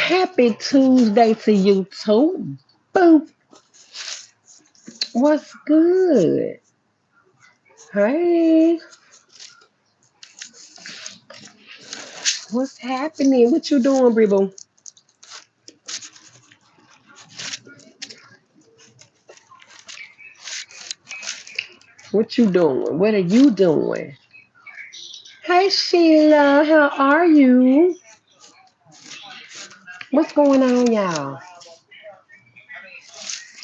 Happy Tuesday to you too. Boop. What's good? Hey, what's happening? What you doing, Brebo? What you doing? What are you doing? Hey, Sheila, how are you? What's going on, y'all?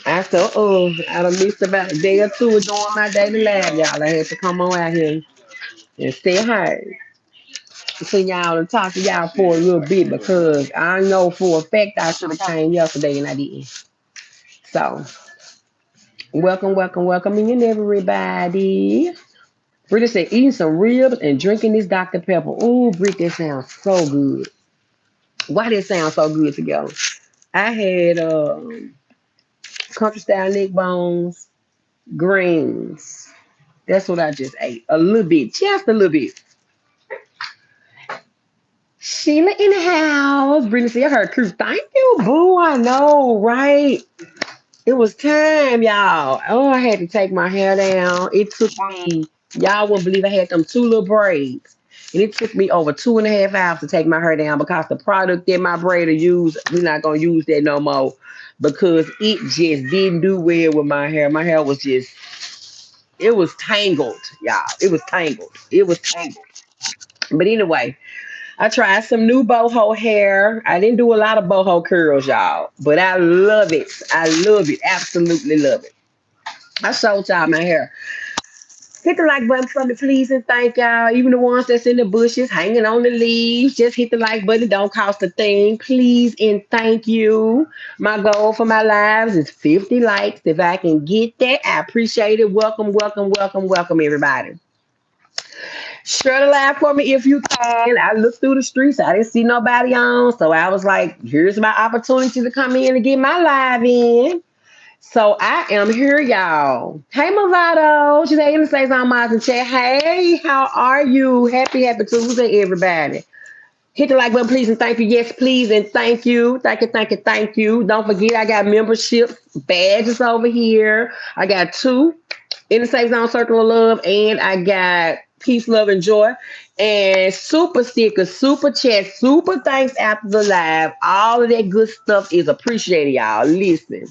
I done missed about a day or two of doing my daily lab, y'all. I had to come on out here and say hi to y'all and talk to y'all for a little bit because I know for a fact I should have came yesterday and I didn't. So, welcome in everybody. Britta said, eating some ribs and drinking this Dr. Pepper. Ooh, Britt, that sounds so good. Why that sound so good together? I had country style neck bones, greens. That's what I just ate. A little bit, just a little bit. Sheila in the house. Brittany said, I heard Cruz. Thank you, boo. I know, right? It was time, y'all. Oh, I had to take my hair down. It took me, y'all wouldn't believe I had them two little braids. And it took me over 2.5 hours to take my hair down because the product that my braider used, we're not going to use that no more because it just didn't do well with my hair. My hair was just, it was tangled, y'all. It was tangled. It was tangled. But anyway, I tried some new boho hair. I didn't do a lot of boho curls, y'all, but I love it. I love it. Absolutely love it. I showed y'all my hair. Hit the like button for me, please, and thank y'all. Even the ones that's in the bushes, hanging on the leaves, just hit the like button. It don't cost a thing, please, and thank you. My goal for my lives is 50 likes. If I can get that, I appreciate it. Welcome, everybody. Share the live for me if you can. I looked through the streets. I didn't see nobody on. So I was like, here's my opportunity to come in and get my live in. So I am here, y'all. Hey, Movado. She's in the States on Mars and chat. Hey, how are you? Happy Tuesday, everybody. Hit the like button, please, and thank you. Yes, please, and thank you. Thank you. Don't forget, I got membership badges over here. I got two in the Safe Zone Circle of Love, and I got Peace, Love, and Joy. And super stickers, super chat, super thanks after the live. All of that good stuff is appreciated, y'all. Listen.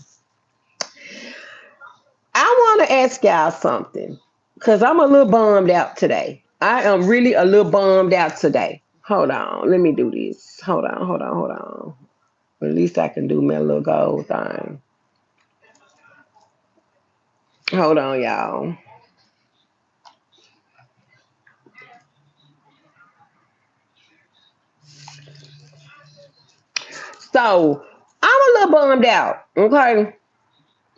I want to ask y'all something because I'm a little bummed out today. I am really a little bummed out today. Hold on, let me do this. Hold on. At least I can do my little gold thing. Hold on, y'all. So I'm a little bummed out, okay?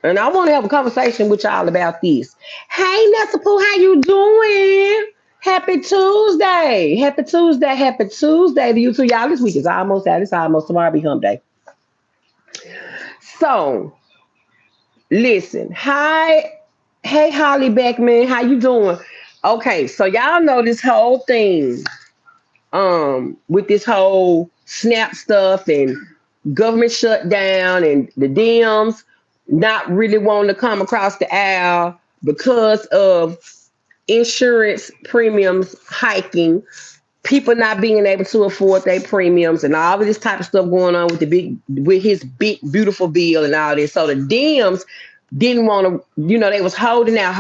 And I want to have a conversation with y'all about this. Hey, Nessa Pooh, how you doing? Happy Tuesday. Happy Tuesday to you too. Y'all, this week is almost out. It's almost tomorrow be hump day. So listen, hi, hey Holly Beckman, how you doing? Okay, so y'all know this whole thing, with this whole SNAP stuff and government shutdown and the Dems not really wanting to come across the aisle because of insurance premiums hiking, people not being able to afford their premiums and all of this type of stuff going on with his big beautiful bill and all this. So the Dems didn't want to, they was holding out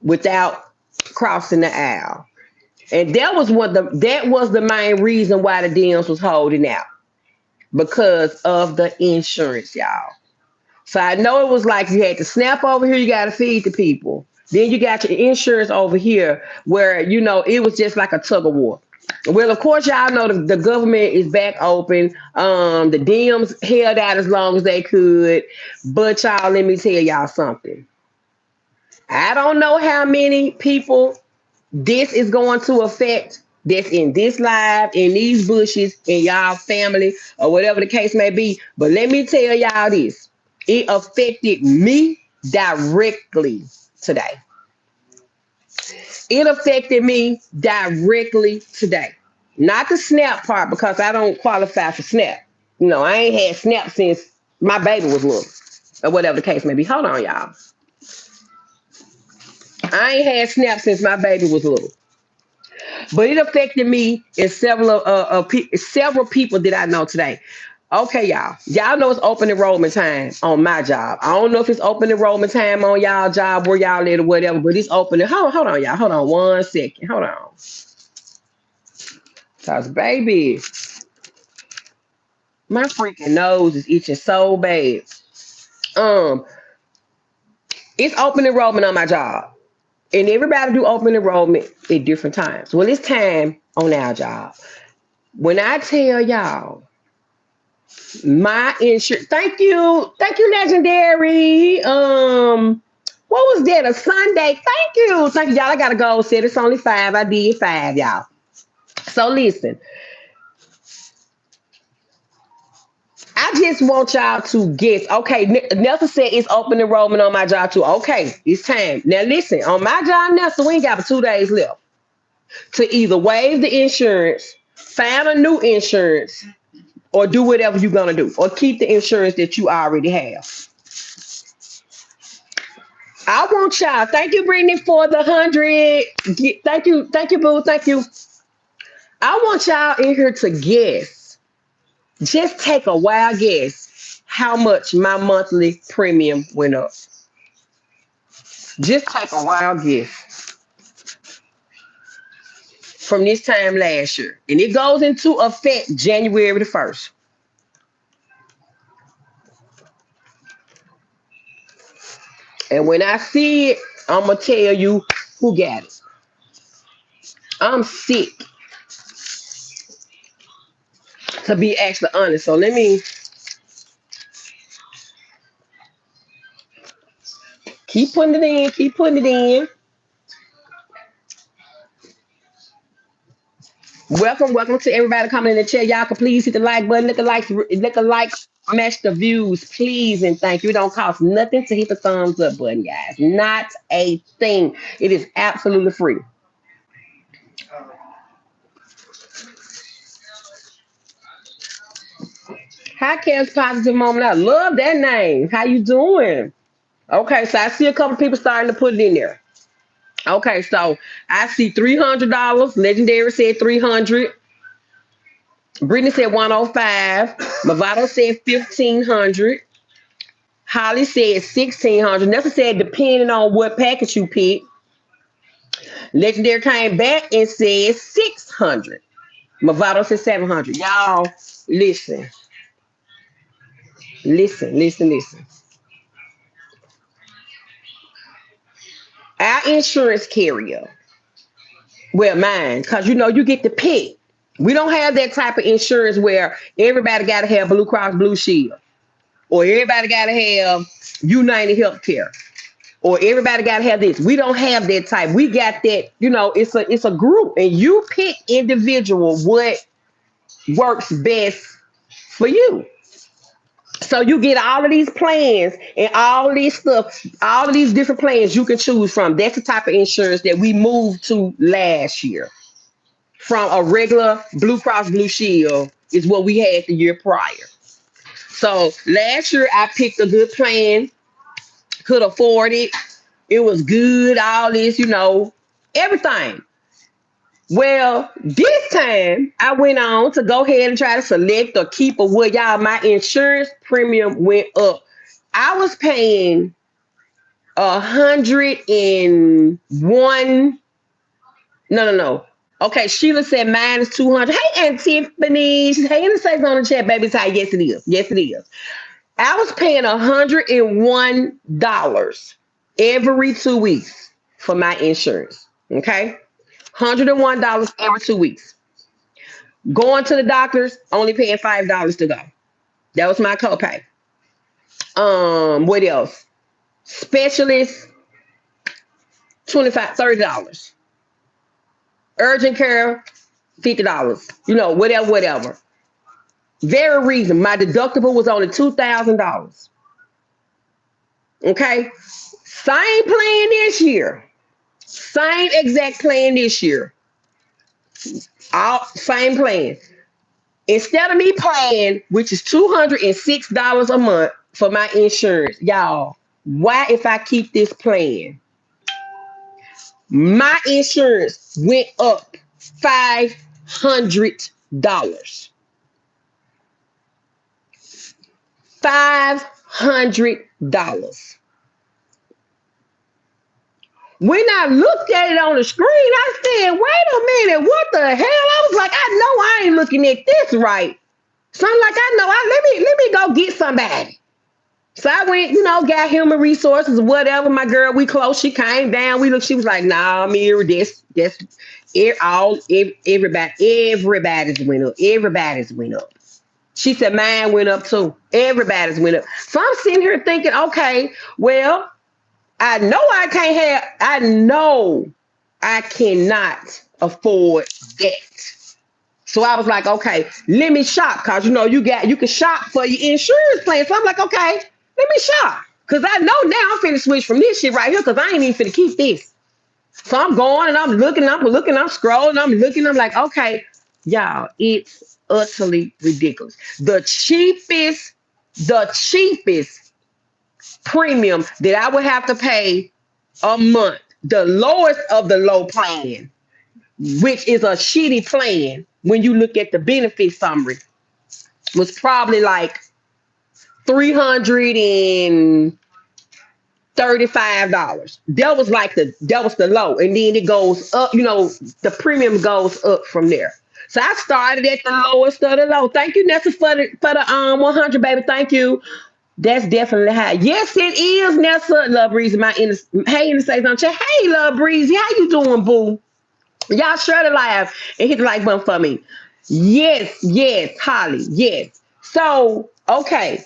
without crossing the aisle. And that was the main reason why the Dems was holding out because of the insurance, y'all. So I know it was like you had to snap over here, you got to feed the people. Then you got your insurance over here where, it was just like a tug of war. Well, of course, y'all know the government is back open. The Dems held out as long as they could. But y'all, let me tell y'all something. I don't know how many people this is going to affect that's in this live, in these bushes, in y'all family, or whatever the case may be. But let me tell y'all this. It affected me directly today. It affected me directly today. Not the SNAP part because I don't qualify for SNAP. I ain't had SNAP since my baby was little, or whatever the case may be. Hold on, y'all. I ain't had SNAP since my baby was little, but it affected me and several people that I know today. Okay, y'all. Y'all know it's open enrollment time on my job. I don't know if it's open enrollment time on y'all job where y'all at or whatever, but it's open. Hold on, y'all. Hold on 1 second. Hold on. Cause baby, my freaking nose is itching so bad. Um, it's open enrollment on my job. And everybody do open enrollment at different times. Well, it's time on our job. When I tell y'all my insurance, thank you, legendary. What was that? A Sunday? Thank you, y'all. I gotta go. Said it's only 5. I did 5, y'all. So listen, I just want y'all to guess. Okay, Nelson said it's open enrollment on my job too. Okay, it's time. Now listen, on my job, Nelson, we ain't got but 2 days left to either waive the insurance, find a new insurance, or do whatever you're gonna do, or keep the insurance that you already have. I want y'all. Thank you, Brittany, for the 100. Thank you, boo. Thank you. I want y'all in here to guess. Just take a wild guess how much my monthly premium went up. Just take a wild guess from this time last year, and it goes into effect January the 1st. And when I see it, I'm gonna tell you who got it. I'm sick, to be actually honest. So let me keep putting it in. Keep putting it in. Welcome to everybody coming in the chat. Y'all can please hit the like button. Let the likes match the views, please and thank you. It don't cost nothing to hit the thumbs up button, guys. Not a thing. It is absolutely free. Hi, Cam's Positive Moment. I love that name. How you doing? Okay, so I see a couple people starting to put it in there. Okay, so I see $300. Legendary said 300. Brittany said 105. Movado said 1500. Holly said 1600. Nelson said depending on what package you pick. Legendary came back and said 600. Movado said 700. Y'all, listen, listen. Our insurance carrier, well, mine, because you get to pick. We don't have that type of insurance where everybody got to have Blue Cross Blue Shield, or everybody got to have United Healthcare, or everybody got to have this. We don't have that type. We got that. It's a group, and you pick individual what works best for you. So you get all of these plans and all of these stuff, all of these different plans you can choose from. That's the type of insurance that we moved to last year. From a regular Blue Cross Blue Shield is what we had the year prior. So last year I picked a good plan, could afford it. It was good, all this, everything. Well, this time I went on to go ahead and try to select or keep or what y'all, my insurance premium went up. I was paying 101. No. Okay, Sheila said mine is 200. Hey, Aunt Tiffany. Hey, in the safe on the chat, baby. Ty. Yes, it is. Yes, it is. I was paying $101 every 2 weeks for my insurance. Okay, $101 every 2 weeks. Going to the doctors, only paying $5 to go. That was my copay. What else? Specialist, 25, $30. Urgent care, $50. Whatever. Very reason. My deductible was only $2,000. Okay. Same plan this year. Same exact plan this year. All same plan. Instead of me paying, which is $206 a month for my insurance, y'all, why if I keep this plan, my insurance went up $500. $500. When I looked at it on the screen, I said, wait a minute, what the hell? I was like, I know I ain't looking at this right. So I'm like, I know, let me go get somebody. So I went, got human resources, whatever. My girl, we close. She came down. We looked. She was like, "Nah, Mira, that's everybody's went up. Everybody's went up." She said, "Mine went up too. Everybody's went up." So I'm sitting here thinking, okay, well, I know I cannot afford that. So I was like, okay, let me shop, cause you can shop for your insurance plan. So I'm like, okay, let me shop, cause I know now I'm finna switch from this shit right here, cause I ain't even finna keep this. So I'm going and I'm scrolling, I'm looking, I'm like, okay, y'all, it's utterly ridiculous. The cheapest premium that I would have to pay a month, the lowest of the low plan, which is a shitty plan when you look at the benefit summary, was probably like $335. That was the low. And then it goes up, the premium goes up from there. So I started at the lowest of the low. Thank you, Nessa, for the 100, baby. Thank you. That's definitely high. Yes, it is, Nessa. Love Breezy, hey, in the say something. Hey, Love Breezy, how you doing, boo? Y'all share the live and hit the like button for me. Yes, yes, Holly, yes. So, okay.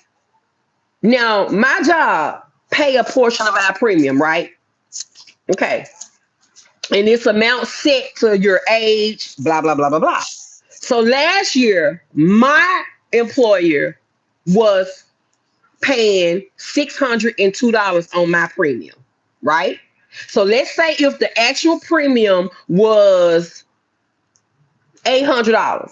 Now, my job pay a portion of our premium, right? Okay. And this amount set to your age, blah, blah, blah, blah, blah. So last year, my employer was paying $602 on my premium, right? So let's say if the actual premium was $800.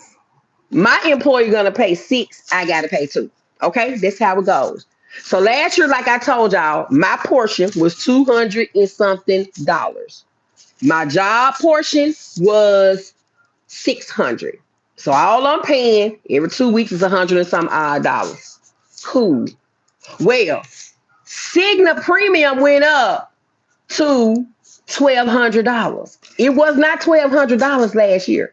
My employer gonna pay six, I gotta pay two. Okay, that's how it goes. So last year, like I told y'all, my portion was 200 and something dollars. My job portion was 600. So all I'm paying every 2 weeks is 100 and some odd dollars. Cool. Well, Cigna premium went up to $1,200. It was not $1,200 last year.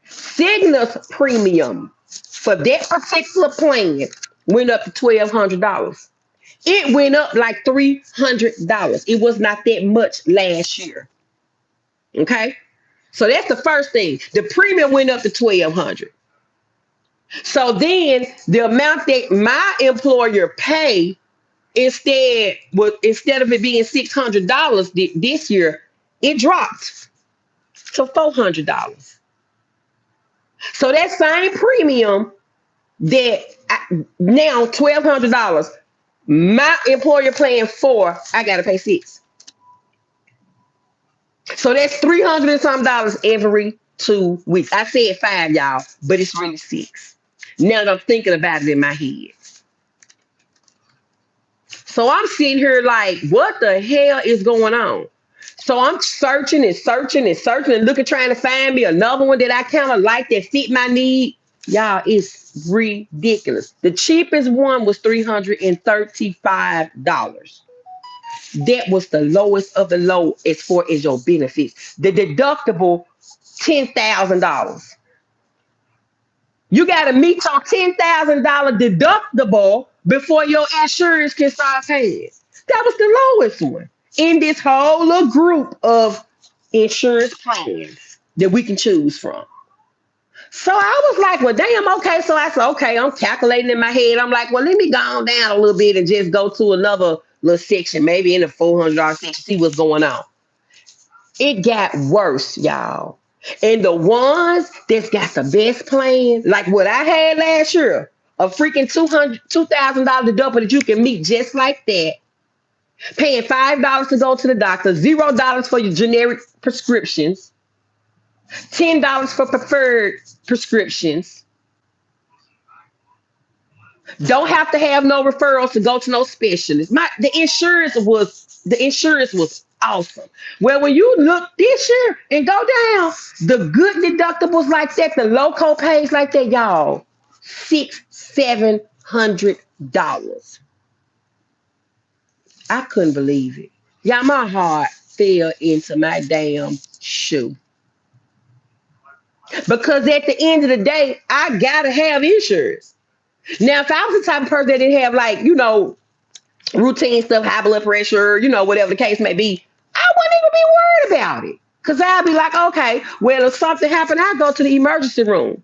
Cigna's premium for that particular plan went up to $1,200. It went up like $300. It was not that much last year. Okay, so that's the first thing. The premium went up to 1,200. So then the amount that my employer pay instead of it being $600 this year, it dropped to $400. So that same premium now $1,200. My employer paying four, I gotta pay six. So that's 300 and some dollars every 2 weeks. I said five, y'all, but it's really six. Now that I'm thinking about it in my head. So I'm sitting here like, what the hell is going on? So I'm searching and searching and searching and looking, trying to find me another one that I kind of like that fit my need. Y'all, it's ridiculous. The cheapest one was $335. That was the lowest of the low as far as your benefits. The deductible, $10,000. You got to meet your $10,000 deductible before your insurance can start paying. That was the lowest one in this whole little group of insurance plans that we can choose from. So I was like, well, damn, okay. So I said, okay, I'm calculating in my head. I'm like, well, let me go on down a little bit and just go to another little section, maybe in the $400 section, see what's going on. It got worse, y'all. And the ones that's got the best plan, like what I had last year, a freaking $2,000 deductible that you can meet just like that, paying $5 to go to the doctor, $0 for your generic prescriptions. $10 for preferred prescriptions. Don't have to have no referrals to go to no specialist. The insurance was awesome. Well, when you look this year and go down, the good deductibles like that, the low co-pays like that, y'all, $600-700. I couldn't believe it. Y'all, my heart fell into my damn shoe. Because at the end of the day, I gotta have insurance. Now, if I was the type of person that didn't have like, routine stuff, high blood pressure, whatever the case may be, I wouldn't even be worried about it. Cause I'd be like, okay, well, if something happened, I go to the emergency room.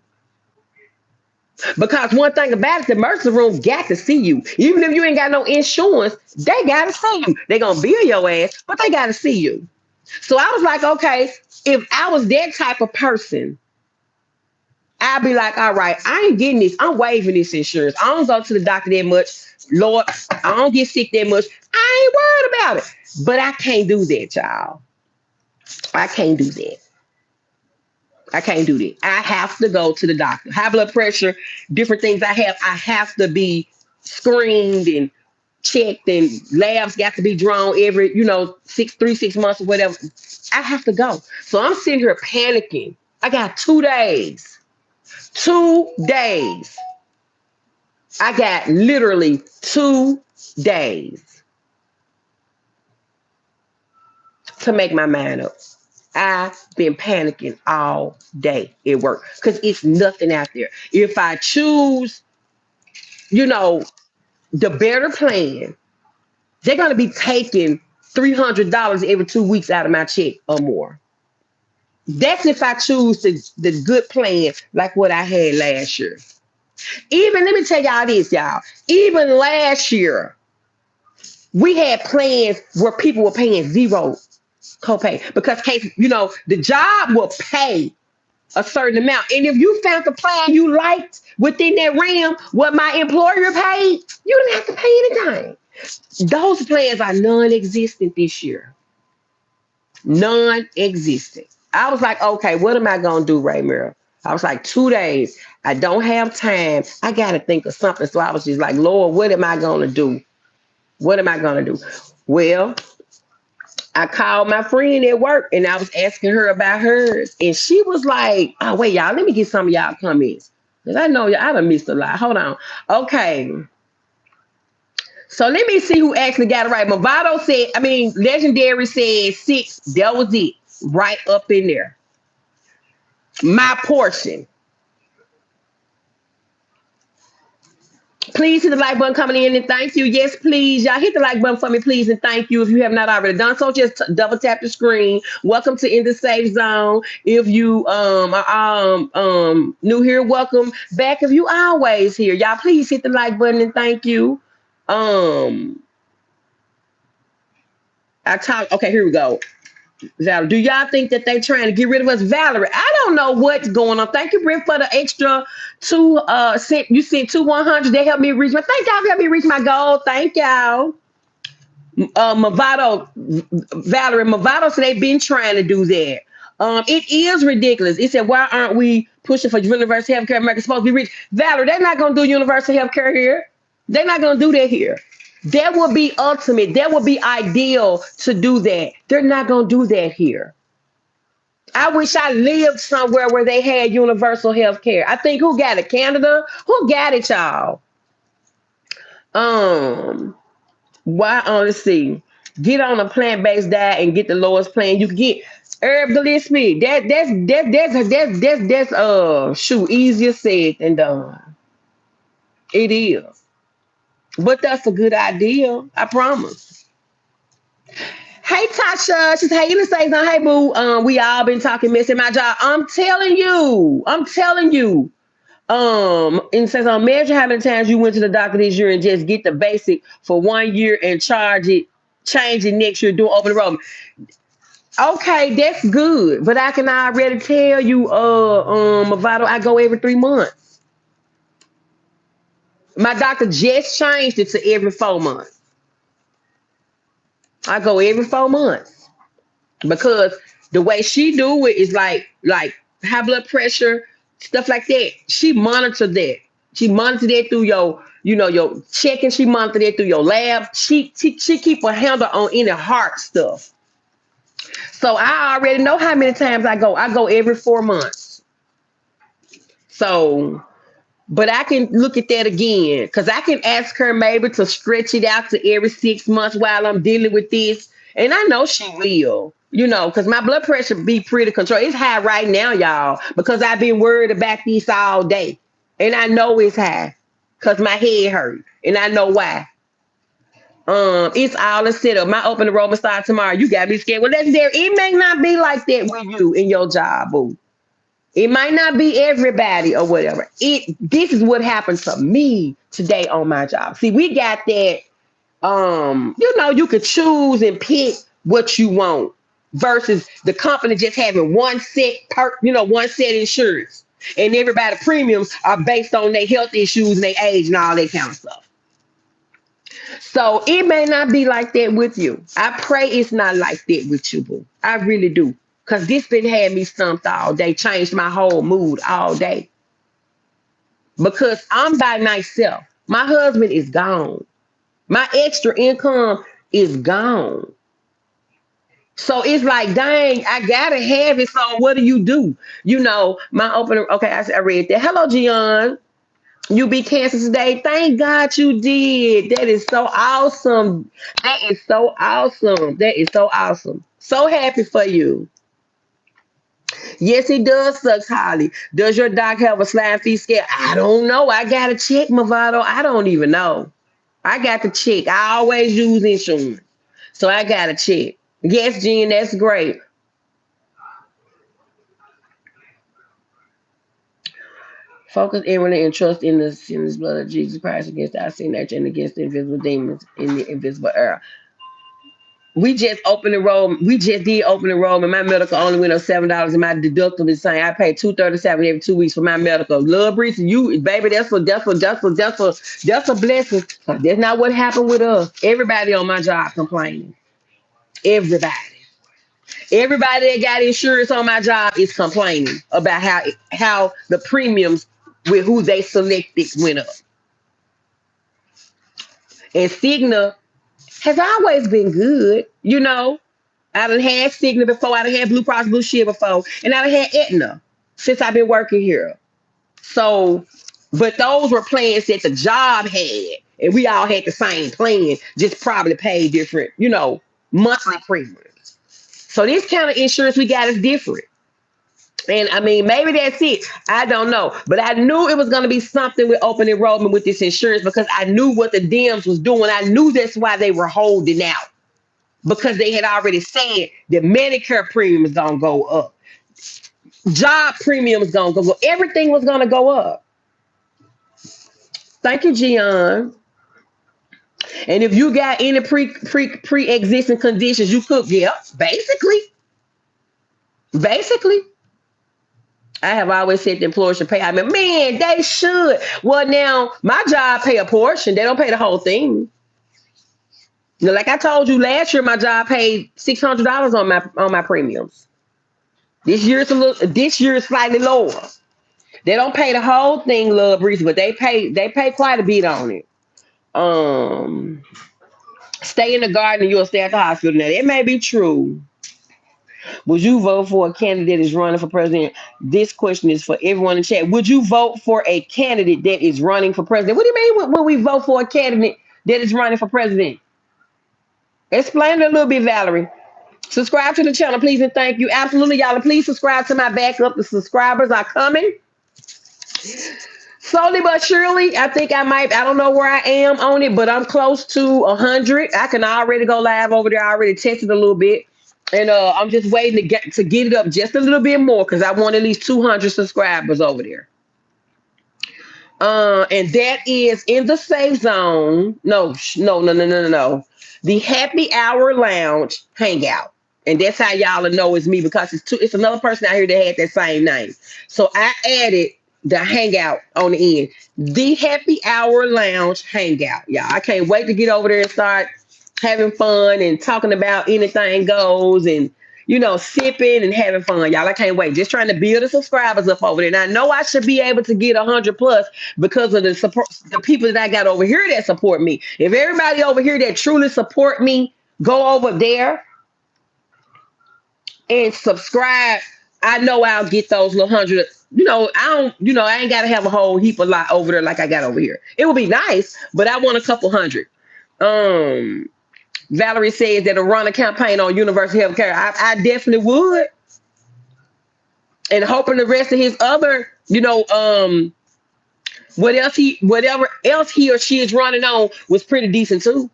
Because one thing about it, the emergency room got to see you. Even if you ain't got no insurance, they gotta see you. They gonna bill your ass, but they gotta see you. So I was like, okay, if I was that type of person, I'd be like, all right, I ain't getting this. I'm waiving this insurance. I don't go to the doctor that much. Lord, I don't get sick that much. I ain't worried about it. But I can't do that, y'all. I can't do that. I can't do that. I have to go to the doctor. High blood pressure, different things I have to be screened and checked, and labs got to be drawn every, 6 months or whatever. I have to go. So I'm sitting here panicking. I got 2 days. 2 days. I got literally 2 days to make my mind up. I've been panicking all day at work because it's nothing out there. If I choose, you know, the better plan, they're going to be taking $300 every 2 weeks out of my check or more. That's if I choose the good plan like what I had last year. Even, let me tell y'all this, y'all. Even last year, we had plans where people were paying zero copay because the job will pay a certain amount. And if you found the plan you liked within that realm, what my employer paid, you didn't have to pay anything. Those plans are non-existent this year. Non-existent. I was like, okay, what am I gonna do, Raymer? I was like, 2 days. I don't have time. I gotta think of something. So I was just like, Lord, what am I gonna do? What am I gonna do? Well, I called my friend at work and I was asking her about hers. And she was like, oh, wait, y'all, let me get some of y'all comments. Because I know y'all, I done missed a lot. Hold on. Okay. So let me see who actually got it right. Legendary said 6. That was it. Right up in there. My portion. Please hit the like button coming in and thank you. Yes, please. Y'all hit the like button for me, please, and thank you. If you have not already done so, just double tap the screen. Welcome to In the Safe Zone. If you are new here, welcome back. If you always here, y'all please hit the like button and thank you. Um okay, here we go. Valerie, do y'all think that they trying to get rid of us? Valerie, I don't know what's going on. Thank you, Britt, for the extra two cent. You sent 2 100. They helped me reach my. Thank y'all for helping me reach my goal. Thank y'all. Movado, Valerie, Movado said they've been trying to do that. It is ridiculous. It said, why aren't we pushing for universal health care? America's supposed to be rich. Valerie, they're not gonna do universal health care here. They're not gonna do that here. That would be ultimate. That would be ideal to do that. They're not gonna do that here. I wish I lived somewhere where they had universal health care. I think who got it? Canada? Who got it, y'all? Um, why let's see. Get on a plant-based diet and get the lowest plan you can get. Herb Gillespie. That's shoot, easier said than done. It is. But that's a good idea. I promise. Hey Tasha, she's hey, you say no, hey boo. We all been talking missing my job. I'm telling you. I'm telling you. And says measure how many times you went to the doctor this year and just get the basic for 1 year and change it next year, do open enrollment. Okay, that's good. But I can already tell you, Movado, I go every 3 months. My doctor just changed it to every 4 months. I go every 4 months because The way she do it is like high blood pressure, stuff like that. She monitored that. She monitored it through your, your checking. She monitored it through your lab. She keep a handle on any heart stuff. So I already know how many times I go. I go every 4 months. So, but I can look at that again because I can ask her maybe to stretch it out to every 6 months while I'm dealing with this. And I know she will, because my blood pressure be pretty controlled. It's high right now, y'all, because I've been worried about this all day. And I know it's high because my head hurt. And I know why. It's all a setup. My open enrollment start tomorrow. You got me scared. Well, that's there. It may not be like that with you in your job, boo. It might not be everybody or whatever. This is what happened to me today on my job. See, we got that you could choose and pick what you want versus the company just having one set insurance. And everybody premiums are based on their health issues and their age and all that kind of stuff. So it may not be like that with you. I pray it's not like that with you, boo. I really do. Cause this been had me stumped all day, changed my whole mood all day. Because I'm by myself. My husband is gone. My extra income is gone. So it's like, dang, I gotta have it. So what do you do? My opener. Okay, I read that. Hello, Gian. You beat cancer today. Thank God you did. That is so awesome. That is so awesome. That is so awesome. So happy for you. Yes, it does suck, Holly. Does your doc have a slime fee scale? I don't know. I gotta check, Movado. I don't even know. I got to check. I always use insurance. So I gotta check. Yes, Jen, that's great. Focus inwardly and trust in the sinless blood of Jesus Christ against our sin nature and against the invisible demons in the invisible era. We just opened enrollment. We just did open enrollment. My medical only went up $7, and my deductible is saying I pay $237 every 2 weeks for my medical. Love, Breeze, you baby, that's a blessing. That's not what happened with us. Everybody on my job complaining. Everybody, everybody that got insurance on my job is complaining about how the premiums with who they selected went up. And Cigna has always been good, I done had Cigna before. I done had Blue Cross Blue Shield before. And I done had Aetna since I've been working here. So, but those were plans that the job had. And we all had the same plan, just probably paid different, monthly premiums. So this kind of insurance we got is different. And I mean, maybe that's it. I don't know. But I knew it was going to be something with open enrollment with this insurance because I knew what the Dems was doing. I knew that's why they were holding out because they had already said that Medicare premium is gonna go up, job premium is gonna go up, everything was gonna go up. Thank you, Gian. And if you got any pre existing conditions, you could, yeah, basically. I have always said the employer should pay. I mean, man, they should. Well, now my job pay a portion. They don't pay the whole thing. Like I told you last year, my job paid $600 on my premiums. This year is slightly lower. They don't pay the whole thing, Love Breezy, but they pay quite a bit on it. Um, Stay in the garden and you'll stay at the hospital. Now that may be true. Would you vote for a candidate that is running for president? This question is for everyone in chat. Would you vote for a candidate that is running for president? What do you mean when we vote for a candidate that is running for president? Explain it a little bit, Valerie. Subscribe to the channel, please, and thank you. Absolutely, y'all. And please subscribe to my backup. The subscribers are coming. Slowly but surely, I think I don't know where I am on it, but I'm close to 100. I can already go live over there. I already tested a little bit. And I'm just waiting to get it up just a little bit more because I want at least 200 subscribers over there. And that is in the safe zone. No, no. The happy hour lounge hangout. And that's how y'all will know it's me because it's another person out here that had that same name. So I added the hangout on the end. The happy hour lounge hangout. Y'all. I can't wait to get over there and start having fun and talking about anything goes and sipping and having fun, y'all. I can't wait. Just trying to build the subscribers up over there. And I know I should be able to get 100 plus because of the support, the people that I got over here that support me. If everybody over here that truly support me go over there and subscribe, I know I'll get those little 100. I ain't gotta have a whole heap of lot over there like I got over here. It would be nice, but I want a couple hundred. Um, Valerie says that a run a campaign on universal health care. I definitely would. And hoping the rest of his other, whatever else he or she is running on was pretty decent too.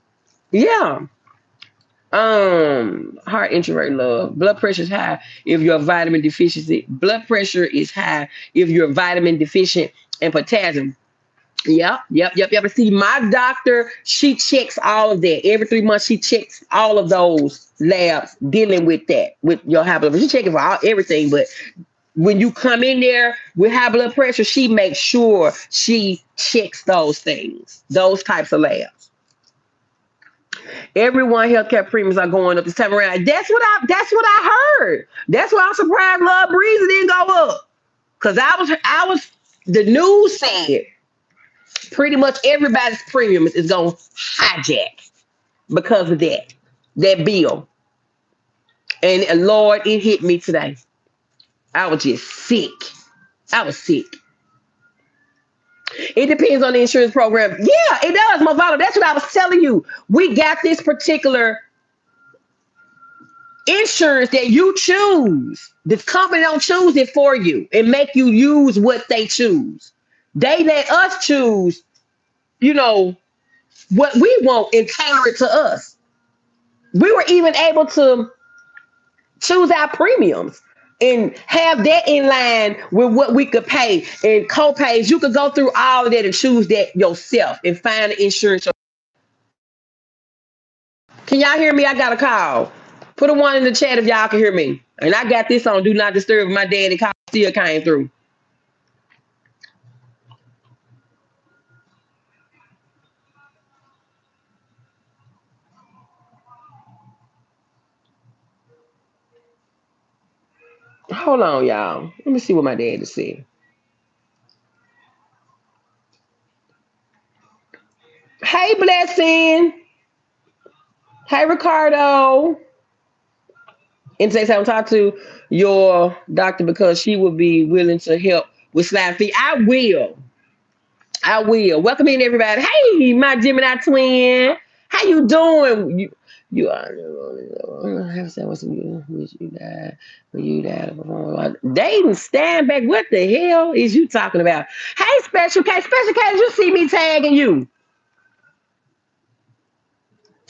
Yeah. Heart injury rate, love. Blood pressure is high if you're vitamin deficiency. Blood pressure is high if you're vitamin deficient and potassium. Yep. See, my doctor, she checks all of that. Every 3 months, she checks all of those labs dealing with that, with your high blood pressure. She checking for everything, but when you come in there with high blood pressure, she makes sure she checks those things, those types of labs. Everyone healthcare premiums are going up this time around. That's what I heard. That's why I'm surprised Love Breezy didn't go up. Cause I was the news said pretty much everybody's premium is going to hijack because of that bill. And Lord, it hit me today. I was just sick. I was sick. It depends on the insurance program. Yeah, it does, Movado. That's what I was telling you. We got this particular insurance that you choose. The company don't choose it for you and make you use what they choose. They let us choose, you know, what we want and tailor it to us. We were even able to choose our premiums and have that in line with what we could pay and co-pays. You could go through all of that and choose that yourself and find the insurance. Can y'all hear me? I got a call. Put a one in the chat if y'all can hear me. And I got this on Do Not Disturb. My daddy call still came through. Hold on, y'all. Let me see what my daddy said. Hey, Blessing. Hey, Ricardo. And say something, talk to your doctor because she will be willing to help with slide feet. I will. I will. Welcome in, everybody. Hey, my Gemini twin. How you doing? You are. Have said what's with you died when you died before. Dating stand back. What the hell is you talking about? Hey, Special K. Special K, did you see me tagging you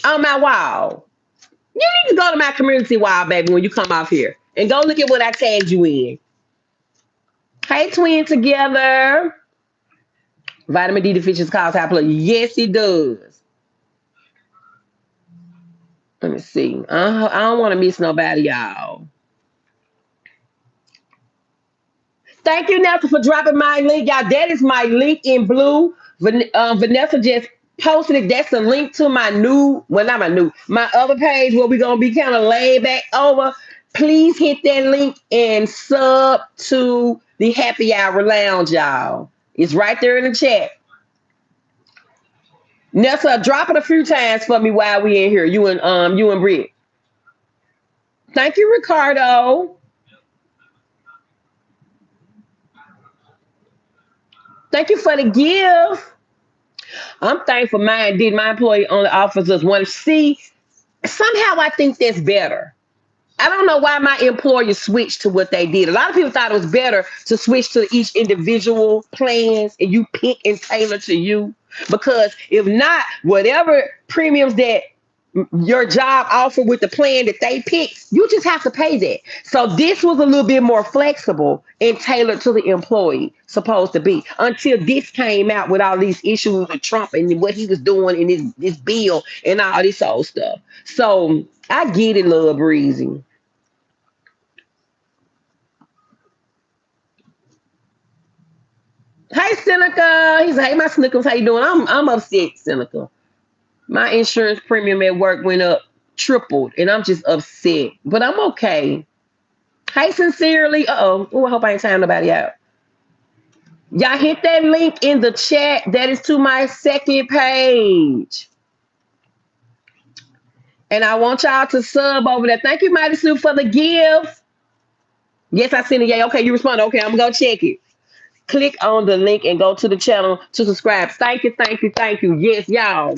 on my wall? You need to go to my community wall, baby, when you come off here. And go look at what I tagged you in. Hey, twin together. Vitamin D deficiency cause high blood. Yes, it does. Let me see. I don't want to miss nobody, y'all. Thank you, Nelson, for dropping my link. Y'all, that is my link in blue. Vanessa just posted it. That's the link to my new, well, not my new, my other page where we're going to be kind of laid back over. Please hit that link and sub to the Happy Hour Lounge, y'all. It's right there in the chat. Nessa, drop it a few times for me while we in here. You and Britt. Thank you, Ricardo. Thank you for the gift. I'm thankful mine did. My employee only offers us one. See, somehow I think that's better. I don't know why my employer switched to what they did. A lot of people thought it was better to switch to each individual plans and you pick and tailor to you. Because if not, whatever premiums that your job offer with the plan that they pick, you just have to pay that. So this was a little bit more flexible and tailored to the employee, supposed to be, until this came out with all these issues with Trump and what he was doing in this bill and all this old stuff. So I get it, Lil Breezy. Hey, Seneca. He's like, hey, my Snickers, how you doing? I'm upset, Seneca. My insurance premium at work went up tripled, and I'm just upset. But I'm okay. Hey, sincerely. Oh, I hope I ain't tying nobody out. Y'all hit that link in the chat. That is to my second page. And I want y'all to sub over there. Thank you, Mighty Sue, for the gift. Yes, I sent it. Yeah, okay, you responded. Okay, I'm gonna go check it. Click on the link and go to the channel to subscribe. Thank you, thank you, thank you. Yes, y'all.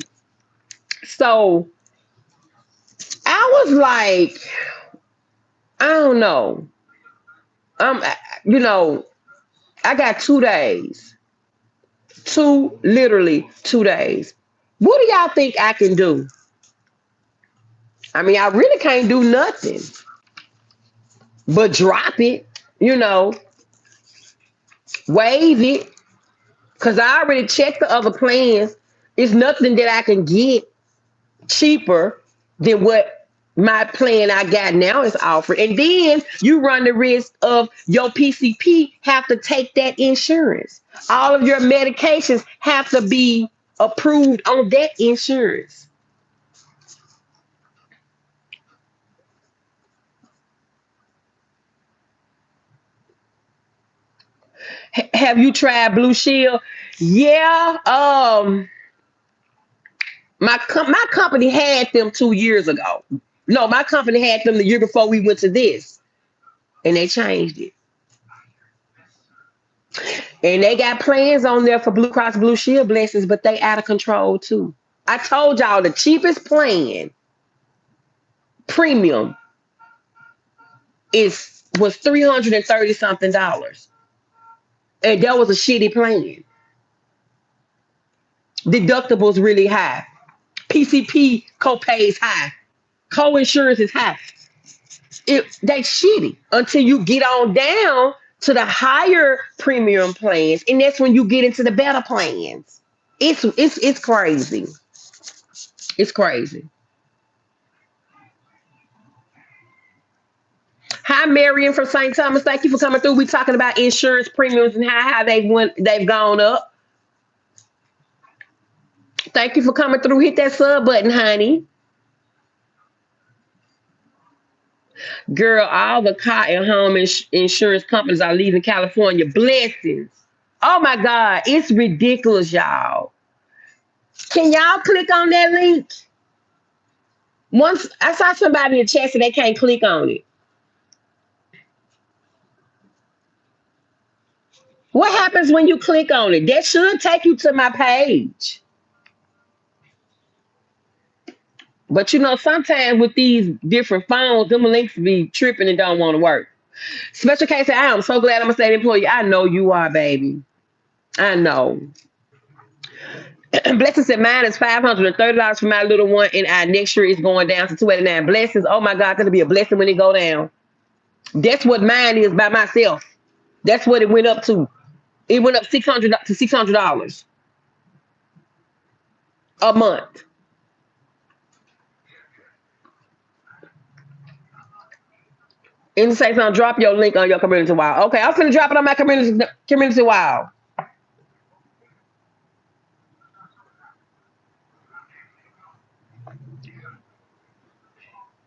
So I was like, I don't know. I'm, you know, I got 2 days. Literally 2 days. What do y'all think I can do? I mean, I really can't do nothing but drop it, you know, waive it, because I already checked the other plans. It's nothing that I can get cheaper than what my plan I got now is offering. And then you run the risk of your PCP have to take that insurance. All of your medications have to be approved on that insurance. Have you tried Blue Shield? Yeah. My company had them 2 years ago. No, my company had them the year before we went to this, and they changed it. And they got plans on there for Blue Cross Blue Shield blessings, but they out of control too. I told y'all the cheapest plan premium is was $330 something, and that was a shitty plan. Deductibles really high. PCP copays high. Co-insurance is high. They shitty until you get on down to the higher premium plans, and that's when you get into the better plans. It's crazy. It's crazy. Hi, Marion from St. Thomas. Thank you for coming through. We talking about insurance premiums and how they've gone up. Thank you for coming through. Hit that sub button, honey. Girl, all the car and home insurance companies are leaving California. Blessings. Oh my God, it's ridiculous, y'all. Can y'all click on that link? Once I saw somebody in the chat and they can't click on it. What happens when you click on it? That should take you to my page. But sometimes with these different phones, them links be tripping and don't want to work. Special case, I am so glad I'm a state employee. I know you are, baby. I know. Blessings said mine is $530 for my little one, and our next year is going down to 289. Blessings. Oh my God, gonna be a blessing when it go down. That's what mine is by myself. That's what it went up to. It went up $600 a month. And say something, drop your link on your community wall. Okay, I'm gonna drop it on my community wall.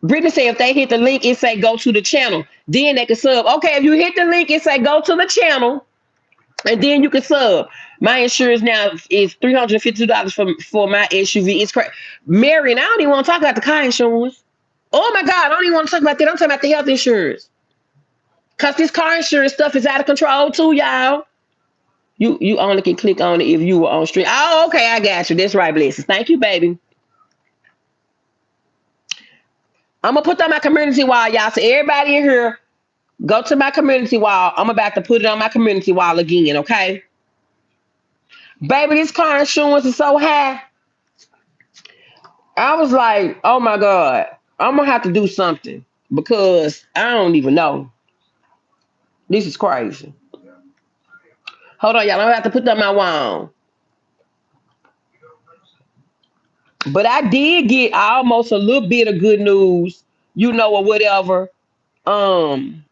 Brittany said if they hit the link, it say go to the channel. Then they can sub. Okay, if you hit the link, it say go to the channel, and then you can sub. My insurance now is $352 for my SUV. It's crazy. Marion, I don't even want to talk about the car insurance. Oh my God, I don't even want to talk about that. I'm talking about the health insurance. Cause this car insurance stuff is out of control too, y'all. You only can click on it if you were on stream. Oh, okay, I got you. That's right, blessings. Thank you, baby. I'm gonna put that on my community wall, y'all. So everybody in here, go to my community wall. I'm about to put it on my community wall again, okay? Baby, this car insurance is so high. I was like, oh my God, I'm gonna have to do something because I don't even know. This is crazy. Hold on, y'all. I'm gonna have to put that on my wall. But I did get almost a little bit of good news, or whatever. Um,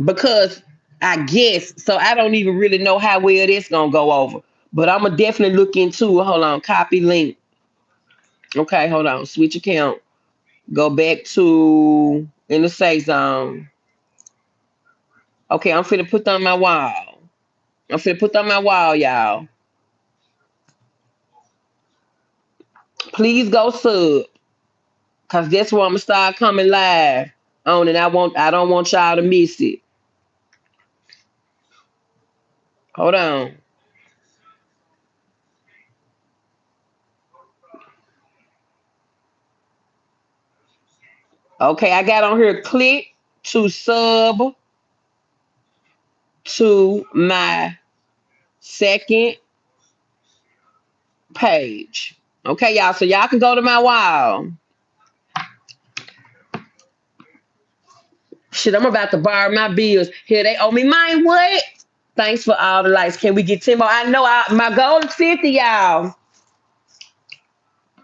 because I guess so. I don't even really know how well this gonna go over. But I'm gonna definitely look into it. Hold on, copy link. Okay, hold on. Switch account. Go back to in the safe zone. Okay, I'm finna put on my wall. I'm finna put on my wall, y'all. Please go sub. Cause that's where I'm gonna start coming live on, and I don't want y'all to miss it. Hold on. Okay, I got on here. Click to sub to my second page. Okay, y'all. So y'all can go to my wall. Shit, I'm about to borrow my bills. Here they owe me mine. What? Thanks for all the likes. Can we get 10 more? I know my goal is 50, y'all.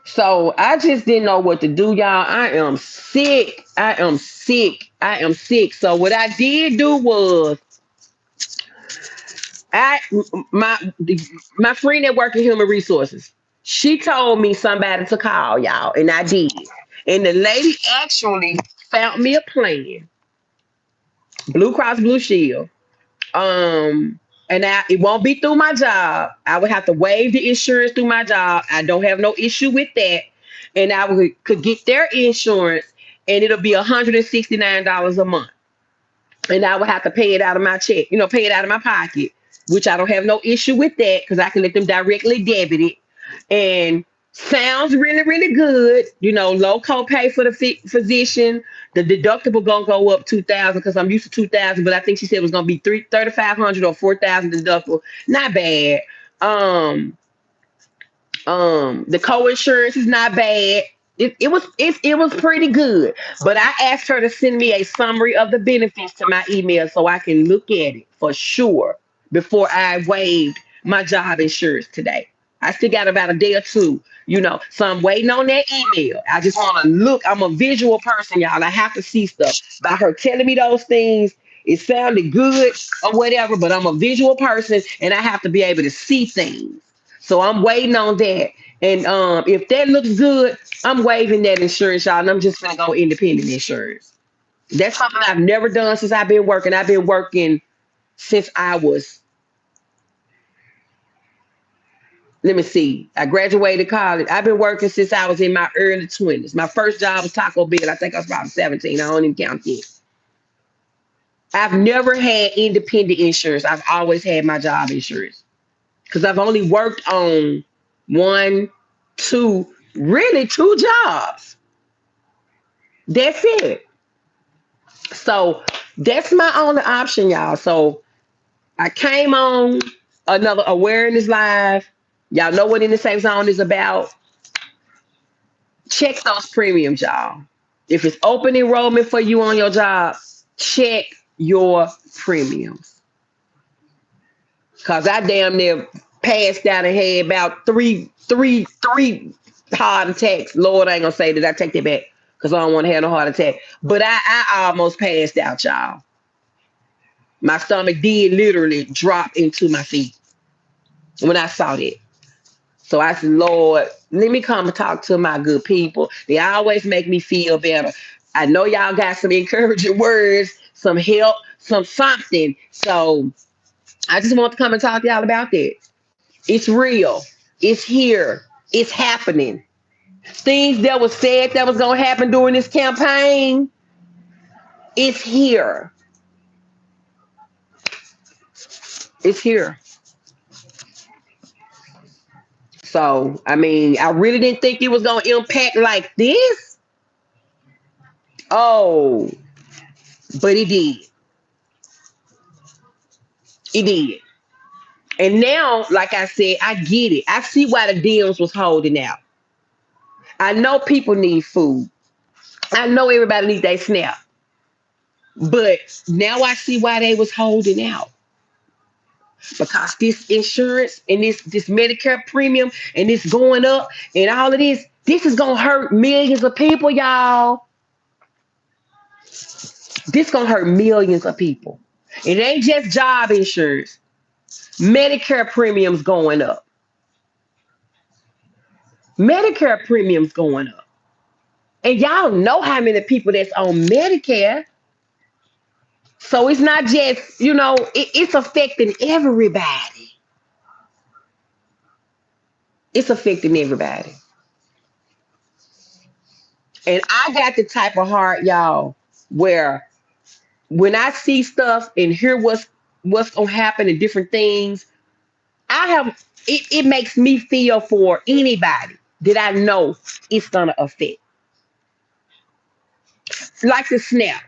So I just didn't know what to do, y'all. I am sick. I am sick. I am sick. So what I did do was I my my friend that work in human resources, she told me somebody to call y'all, and I did. And the lady actually found me a plan, Blue Cross Blue Shield. Um, and it won't be through my job. I would have to waive the insurance through my job. I don't have no issue with that. And could get their insurance, and it'll be $169 a month. And I would have to pay it out of my check, pay it out of my pocket, which I don't have no issue with that because I can let them directly debit it. And sounds really, really good. Low copay for the physician. The deductible gonna go up 2,000 because I'm used to 2,000, but I think she said it was gonna be 3,500 or 4,000 deductible. Not bad. Um, the co-insurance is not bad. It was pretty good. But I asked her to send me a summary of the benefits to my email so I can look at it for sure before I waived my job insurance today. I still got about a day or two, so I'm waiting on that email. I just want to look. I'm a visual person, y'all. I have to see stuff. By her telling me those things, it sounded good or whatever, but I'm a visual person and I have to be able to see things. So I'm waiting on that. And if that looks good, I'm waiving that insurance, y'all, and I'm just gonna go independent insurance. That's something I've never done since I've been working. I've been working since I was, let me see, I graduated college. I've been working since I was in my early 20s. My first job was Taco Bell. I think I was about 17. I don't even count it. I've never had independent insurance. I've always had my job insurance because I've only worked on one, two, really two jobs. That's it. So that's my only option, y'all. So I came on another awareness live. Y'all know what in the safe zone is about. Check those premiums, y'all. If it's open enrollment for you on your job, check your premiums. Cause I damn near passed out and had about three heart attacks. Lord, I ain't gonna say that. I take that back because I don't want to have no heart attack. But I almost passed out, y'all. My stomach did literally drop into my feet when I saw that. So I said, Lord, let me come and talk to my good people. They always make me feel better. I know y'all got some encouraging words, some help, some something. So I just want to come and talk to y'all about that. It's real. It's here. It's happening. Things that was said that was going to happen during this campaign, it's here. It's here. So, I mean, I really didn't think it was going to impact like this. Oh, but it did. It did. And now, like I said, I get it. I see why the deals was holding out. I know people need food. I know everybody needs their SNAP. But now I see why they was holding out. Because this insurance and this Medicare premium and this going up and all of this is gonna hurt millions of people, y'all. This gonna hurt millions of people. It ain't just job insurance. Medicare premiums going up. Medicare premiums going up. And y'all know how many people that's on Medicare. So it's not just, it's affecting everybody. It's affecting everybody. And I got the type of heart, y'all, where when I see stuff and hear what's gonna happen and different things, it makes me feel for anybody that I know it's gonna affect. Like the snap.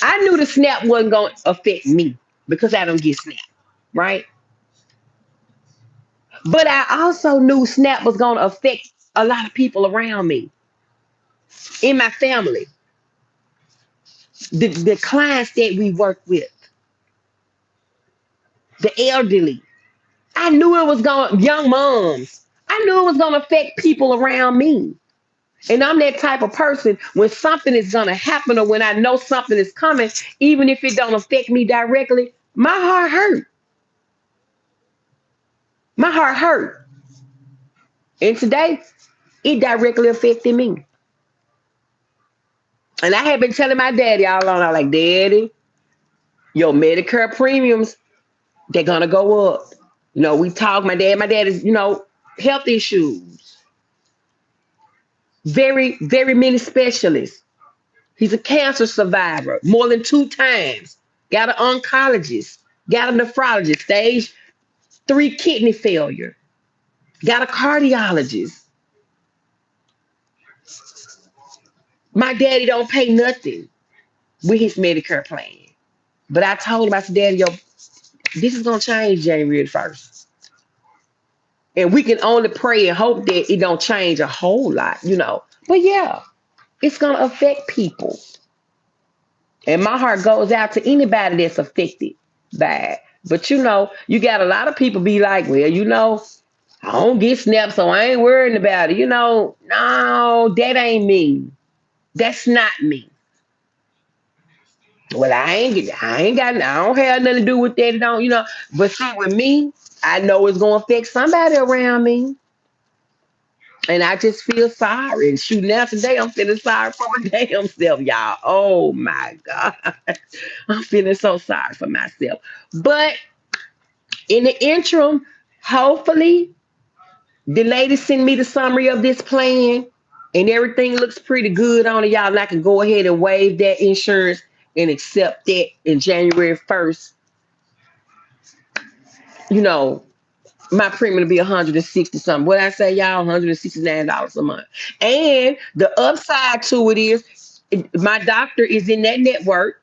I knew the snap wasn't gonna affect me because I don't get snap, right? But I also knew snap was gonna affect a lot of people around me, in my family, the clients that we work with, the elderly. I knew it was going young moms. I knew it was gonna affect people around me. And I'm that type of person when something is gonna happen or when I know something is coming, even if it don't affect me directly, my heart hurt. My heart hurt. And today, it directly affected me. And I had been telling my daddy all along, I was like, Daddy, your Medicare premiums, they're gonna go up. We talk, my dad is, health issues. Very, very many specialists. He's a cancer survivor more than 2 times. Got an oncologist, got a nephrologist, stage 3 kidney failure, got a cardiologist. My daddy don't pay nothing with his Medicare plan. But I told him, I said, Daddy, yo, this is gonna change January 1st. And we can only pray and hope that it don't change a whole lot. But yeah, it's gonna affect people. And my heart goes out to anybody that's affected by it. But you got a lot of people be like, well, I don't get snapped, so I ain't worrying about it. No, that ain't me. That's not me. Well, I don't have nothing to do with that. It don't. But see, with me, I know it's gonna affect somebody around me. And I just feel sorry. And shoot, now today I'm feeling sorry for my damn self, y'all. Oh my God. I'm feeling so sorry for myself. But in the interim, hopefully, the lady send me the summary of this plan and everything looks pretty good on it, y'all. And I can go ahead and waive that insurance and accept that in January 1st. You know, my premium to be 160 something. What I say, y'all, $169 a month. And the upside to it is my doctor is in that network.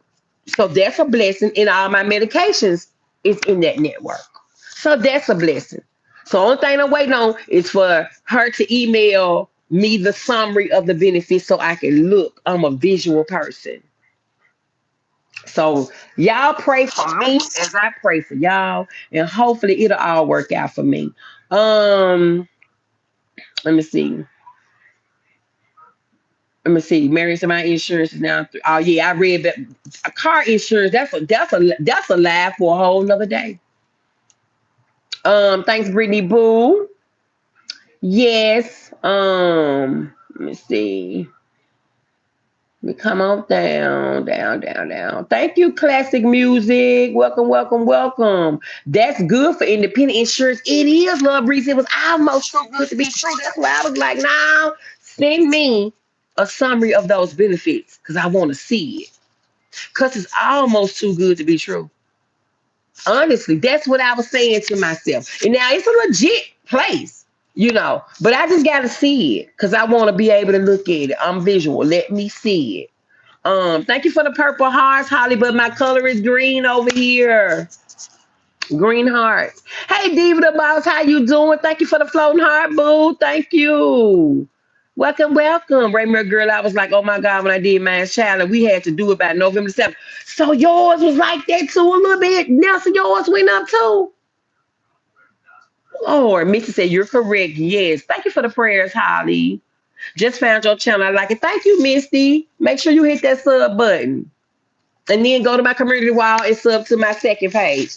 So that's a blessing. And all my medications is in that network. So that's a blessing. So only thing I'm waiting on is for her to email me the summary of the benefits so I can look. I'm a visual person. So y'all pray for me as I pray for y'all, and hopefully it'll all work out for me. Um, let me see. Let me see. Mary said my insurance is now. Oh yeah, I read that a car insurance. That's a laugh for a whole nother day. Thanks, Brittany Boo. Yes. Let me see. We come on down, down, down, down. Thank you, classic music. Welcome, welcome, welcome. That's good for independent insurance. It is, Love Breeze. It was almost too good to be true. That's why I was like, now send me a summary of those benefits because I want to see it. Because it's almost too good to be true. Honestly, that's what I was saying to myself. And now it's a legit place. But I just got to see it because I want to be able to look at it. I'm visual. Let me see it. Thank you for the purple hearts, Holly, but my color is green over here. Green hearts. Hey, Diva the Boss, how you doing? Thank you for the floating heart, boo. Thank you. Welcome, welcome. Raymond girl, I was like, oh my God, when I did Man's Challenge, we had to do it by November 7th. So yours was like that too a little bit. Nelson, yours went up too. Lord, Missy said, you're correct. Yes. Thank you for the prayers, Holly. Just found your channel. I like it. Thank you, Misty. Make sure you hit that sub button. And then go to my community wall and sub to my second page.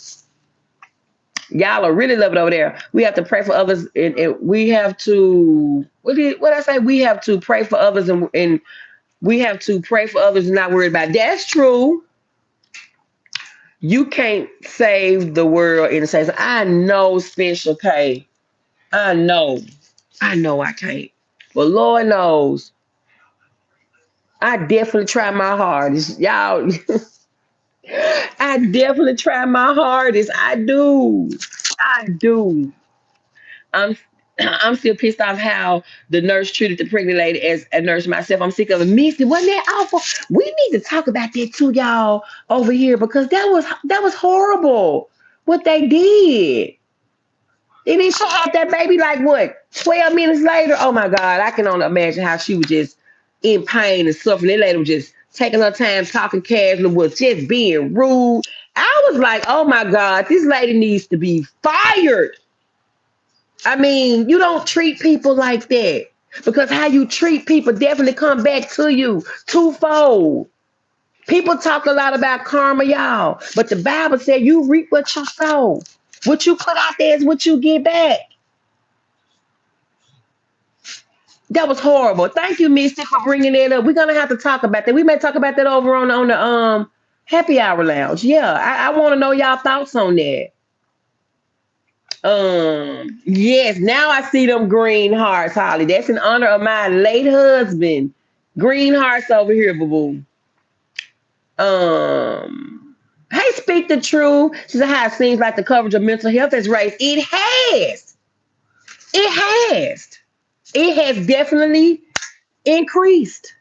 Y'all are really loving over there. We have to pray for others, and we have to. What I say? We have to pray for others, and we have to pray for others and not worry about. That's true. You can't save the world in the sense. I know, Special K. I know. I know I can't. But Lord knows, I definitely try my hardest. Y'all, I definitely try my hardest. I do. I do. I'm I'm still pissed off how the nurse treated the pregnant lady as a nurse myself. I'm sick of it. Missy, wasn't that awful? We need to talk about that too, y'all, over here because that was horrible. What they did. And then she had that baby like what, 12 minutes later? Oh my God, I can only imagine how she was just in pain and suffering. That lady was just taking her time, talking casually, was just being rude. I was like, oh my God, this lady needs to be fired. I mean, you don't treat people like that because how you treat people definitely come back to you twofold. People talk a lot about karma, y'all, but the Bible said you reap what you sow. What you put out there is what you get back. That was horrible. Thank you, Misty, for bringing it up. We're gonna have to talk about that. We may talk about that over on the happy hour lounge. Yeah, I want to know y'all thoughts on that. Yes, now I see them green hearts, Holly. That's in honor of my late husband. Green hearts over here, boo boo. Hey, speak the truth. She said, how it seems like the coverage of mental health has raised. It has. It has. It has definitely increased.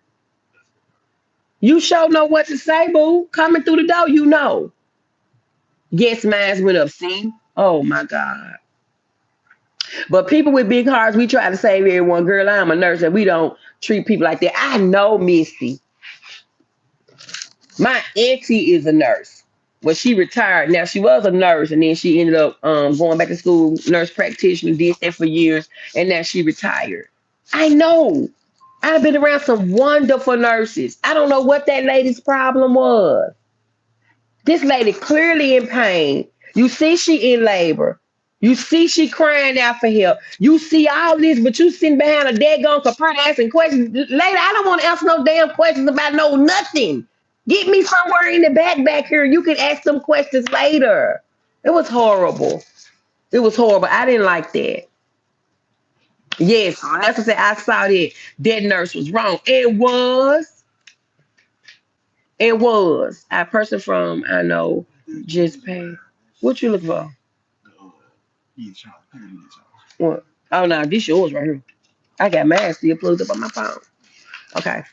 You sure know what to say, boo. Coming through the door, you know. Yes, mines went up. See? Oh my God. But people with big hearts, we try to save everyone. Girl, I'm a nurse and we don't treat people like that. I know, Misty. My auntie is a nurse. Well, she retired. Now she was a nurse, and then she ended up going back to school, nurse practitioner, did that for years, and now she retired. I know. I've been around some wonderful nurses. I don't know what that lady's problem was. This lady clearly in pain. You see she in labor. You see she crying out for help. You see all this, but you sitting behind a daggone computer asking questions. Lady, I don't want to answer no damn questions about no nothing. Get me somewhere in the back here. You can ask them questions later. It was horrible. It was horrible. I didn't like that. Yes, that's what I said. I saw that. That nurse was wrong. It was. It was. A person from, I know, just paid. What you look for? What? Oh no, this yours right here. I got mine still plugged up on my phone. Okay.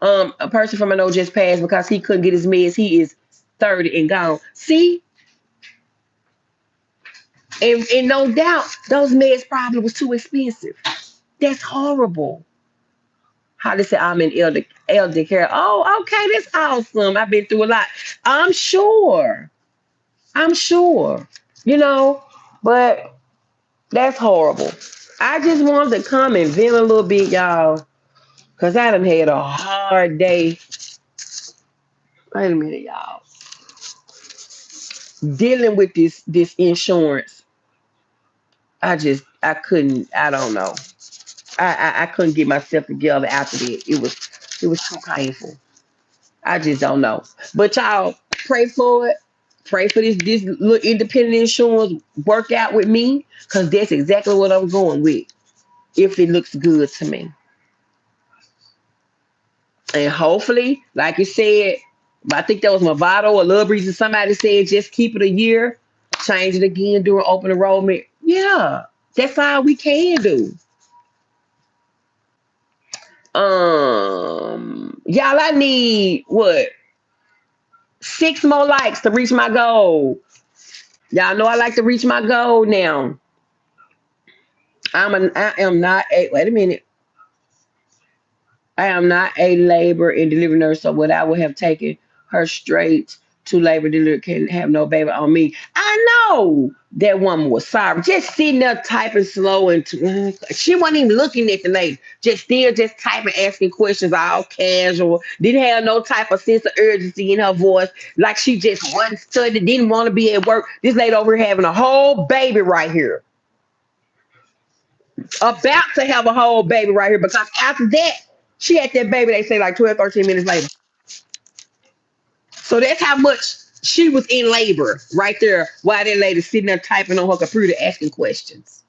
A person from I know just passed because he couldn't get his meds. He is 30 and gone. See, and no doubt those meds probably was too expensive. That's horrible. How they say I'm in elder care. Oh, okay, that's awesome. I've been through a lot. I'm sure. I'm sure. You know, but that's horrible. I just wanted to come and vent a little bit, y'all, because I done had a hard day. Wait a minute, y'all. Dealing with this insurance. I couldn't, I don't know. I couldn't get myself together after that. It was too painful. I just don't know. But y'all pray for it. Pray for this little independent insurance work out with me. Cause that's exactly what I'm going with. If it looks good to me. And hopefully, like you said, I think that was Movado or Love Breeze, and somebody said just keep it a year, change it again during open enrollment. Yeah, that's all we can do. Y'all, I need what, 6 more likes to reach my goal. Y'all know I like to reach my goal now. I am not a wait a minute. I am not a labor and delivery nurse, so what I would have taken her straight to labor delivery can have no baby on me. I know that woman was sorry. Just sitting there typing slow and she wasn't even looking at the lady. Just still just typing, asking questions, all casual. Didn't have no type of sense of urgency in her voice. Like she just wasn't studying, didn't want to be at work. This lady over here having a whole baby right here. About to have a whole baby right here because after that, she had that baby, they say like 12, 13 minutes later. So that's how much she was in labor right there while that lady sitting there typing on her computer asking questions.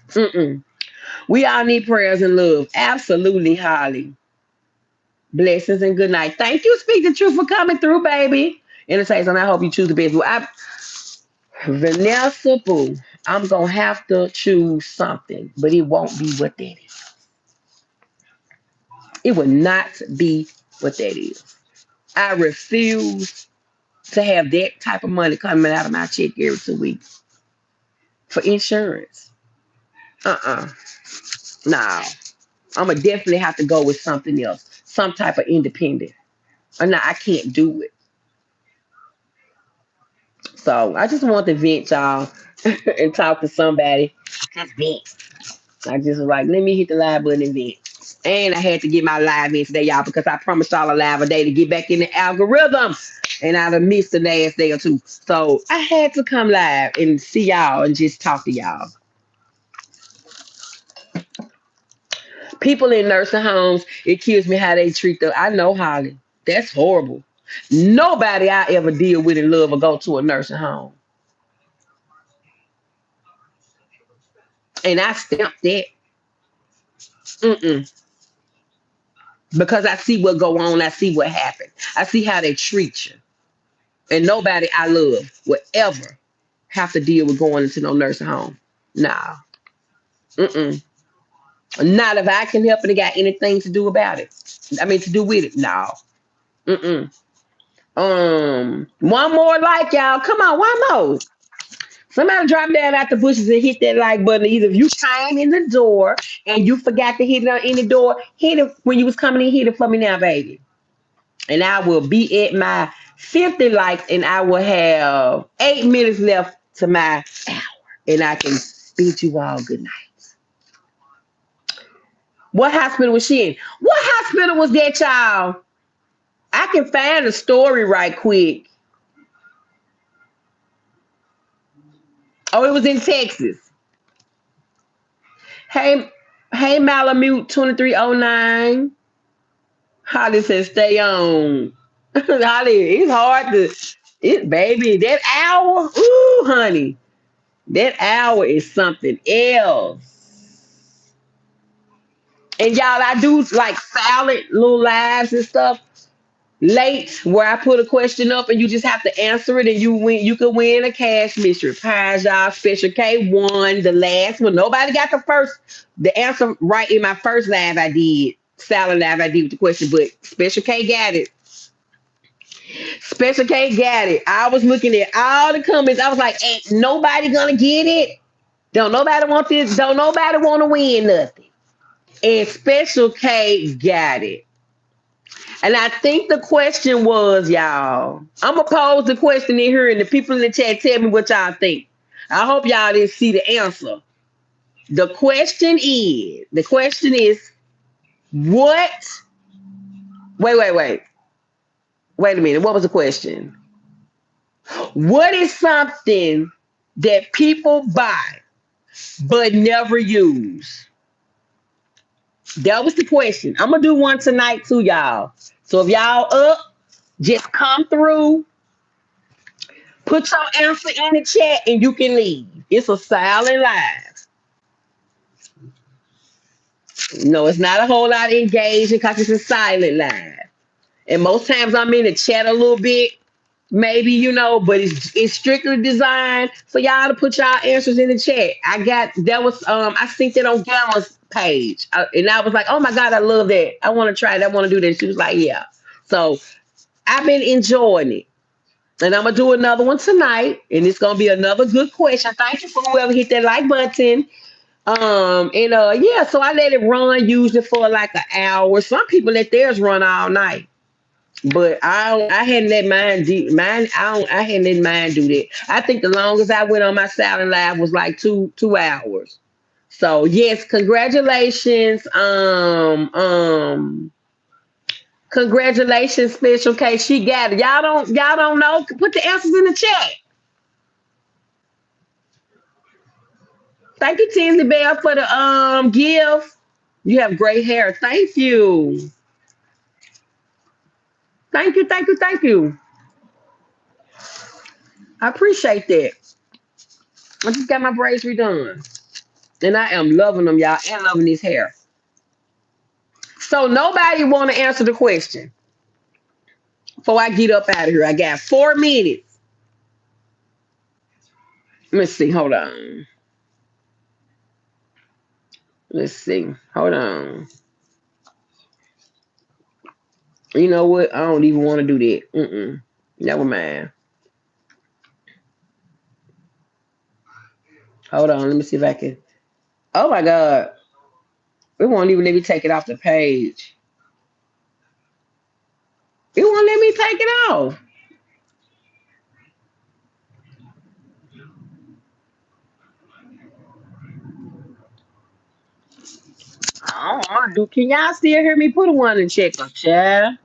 Mm-mm. We all need prayers and love. Absolutely, Holly. Blessings and good night. Thank you, Speak the Truth, for coming through, baby. Entertainment, and I hope you choose the best. Vanessa Boo, I'm going to have to choose something, but it won't be what that is. It will not be what that is. I refuse to have that type of money coming out of my check every 2 weeks for insurance. Uh-uh. No. I'm gonna definitely have to go with something else, some type of independent. Or no, I can't do it. So I just want to vent, y'all, and talk to somebody. Just vent. I just was like, let me hit the live button and vent. And I had to get my live in today, y'all, because I promised y'all a live a day to get back in the algorithm. And I'd have missed the last day or two. So I had to come live and see y'all and just talk to y'all. People in nursing homes, it kills me how they treat them. I know, Holly. That's horrible. Nobody I ever deal with in love or go to a nursing home. And I stamped that. Mm-mm. Because I see what go on. I see what happened. I see how they treat you. And nobody I love will ever have to deal with going into no nursing home. Nah. Mm-mm. Not if I can help it. It got anything to do about it. I mean, to do with it. No. Mm-mm. One more like, y'all. Come on, one more. Somebody drop down out the bushes and hit that like button. Either if you came in the door and you forgot to hit it on in the door, hit it when you was coming in. Hit it for me now, baby. And I will be at my 50 likes, and I will have 8 minutes left to my hour, and I can bid you all good night. What hospital was she in? What hospital was that, y'all? I can find the story right quick. Oh, it was in Texas. Hey, hey, Malamute 2309. Holly says stay on. Holly, it's hard to it baby. That hour, ooh, honey. That hour is something else. And y'all, I do like silent little lives and stuff late where I put a question up and you just have to answer it and you can win a cash mystery prize, y'all. Special K won the last one. Nobody got the answer right in my first live I did. Silent live I did with the question, but Special K got it. Special K got it. I was looking at all the comments. I was like, ain't nobody gonna get it. Don't nobody want this. Don't nobody want to win nothing. And Special K got it. And I think the question was, y'all, I'm going to pose the question in here and the people in the chat tell me what y'all think. I hope y'all didn't see the answer. The question is, what? Wait. Wait a minute. What was the question? What is something that people buy but never use? That was the question. I'm going to do one tonight too, y'all. So if y'all up, just come through. Put your answer in the chat and you can leave. It's a silent live. No, it's not a whole lot of engaging because it's a silent live. And most times I'm in the chat a little bit, maybe, but it's strictly designed for y'all to put y'all answers in the chat. I synced it on Gamma's page. And I was like, oh my God, I love that. I want to try it. I want to do that. She was like, yeah. So I've been enjoying it. And I'm gonna do another one tonight, and it's gonna be another good question. Thank you for whoever hit that like button. Yeah, so I let it run usually for like an hour. Some people let theirs run all night. But I hadn't let mine do mine. I hadn't let mine do that. I think the longest I went on my silent live was like two hours. So yes, congratulations. Congratulations, Special K. She got it. Y'all don't know. Put the answers in the chat. Thank you, Tinsley Bell, for the gift. You have great hair. Thank you. Thank you. Thank you. Thank you. I appreciate that. I just got my braids redone. And I am loving them, y'all, and loving this hair. So nobody want to answer the question before I get up out of here. I got 4 minutes. Let's see. Hold on. Let's see. Hold on. You know what? I don't even want to do that. Never mind. Hold on. Let me see if I can. Oh my God. It won't even let me take it off the page. It won't let me take it off. I don't want to do. Can y'all still hear me? Put a one in check, child.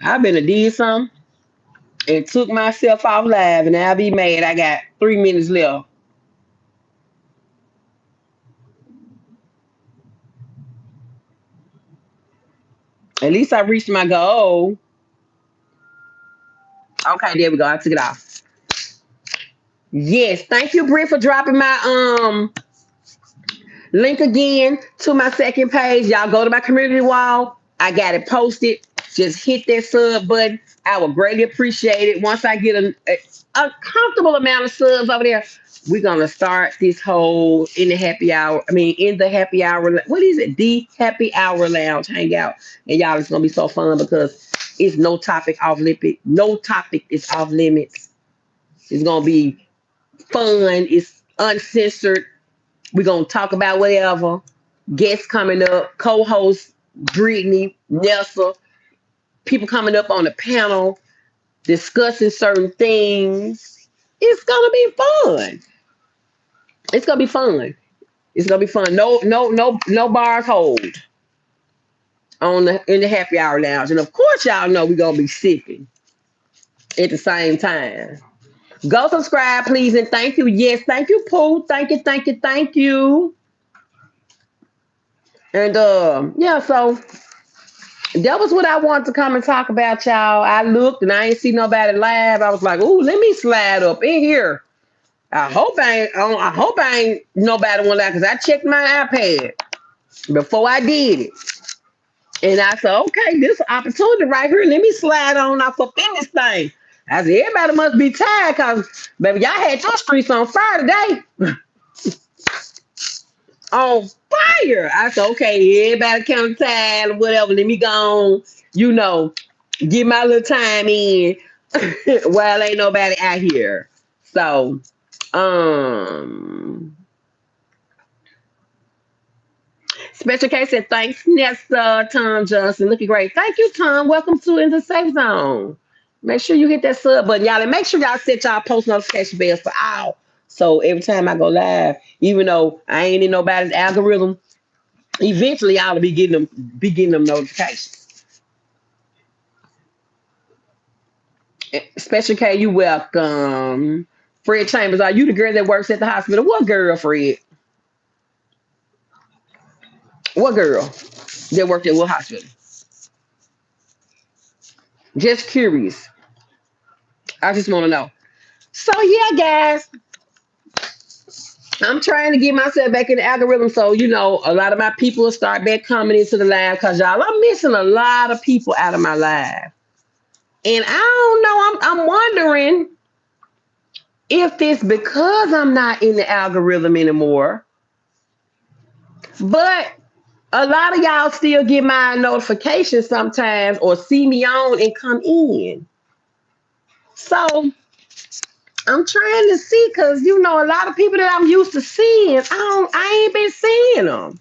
I've been a did something and took myself off live, and I'll be mad. I got 3 minutes left. At least I reached my goal. Okay, there we go. I took it off. Yes, thank you, Britt, for dropping my link again to my second page. Y'all go to my community wall. I got it posted. Just hit that sub button. I would greatly appreciate it. Once I get a comfortable amount of subs over there, we're gonna start this whole in the happy hour. I mean, in the happy hour. What is it? The happy hour lounge hangout. And y'all, it's gonna be so fun because it's no topic off limit. No topic is off limits. It's gonna be fun. It's uncensored. We're gonna talk about whatever. Guests coming up, co-host Brittany, Nelsa, people coming up on the panel, discussing certain things. It's gonna be fun. It's gonna be fun. It's gonna be fun. No bars hold on the in the happy hour lounge. And of course, y'all know we're gonna be sipping at the same time. Go subscribe, please, and thank you. Yes, thank you, Pooh. Thank you, thank you, thank you. And yeah, so that was what I wanted to come and talk about, y'all. I looked and I ain't see nobody live. I was like, "Ooh, let me slide up in here." I hope I ain't nobody one live because I checked my iPad before I did it, and I said, "Okay, this opportunity right here. Let me slide on off up in this thing." I said, "Everybody must be tired because baby, y'all had your streets on fire today, on fire." I said, "Okay, everybody count time, whatever. Let me go on, you know." Get my little time in while ain't nobody out here. So, um, Special K said, thanks, Nessa, Tom Johnson. Looking great. Thank you, Tom. Welcome to In the Safe Zone. Make sure you hit that sub button, y'all. And make sure y'all set y'all post notification bells for all. So every time I go live, even though I ain't in nobody's algorithm, eventually y'all will be getting them notifications. Special K, you welcome. Fred Chambers, are you the girl that works at the hospital? What girl, Fred? What girl that worked at what hospital? Just curious. I just want to know. So yeah, guys, I'm trying to get myself back in the algorithm. So a lot of my people will start back coming into the live because y'all, I'm missing a lot of people out of my live, and I don't know. I'm wondering if it's because I'm not in the algorithm anymore, but a lot of y'all still get my notifications sometimes or see me on and come in. So I'm trying to see because a lot of people that I'm used to seeing, I ain't been seeing them.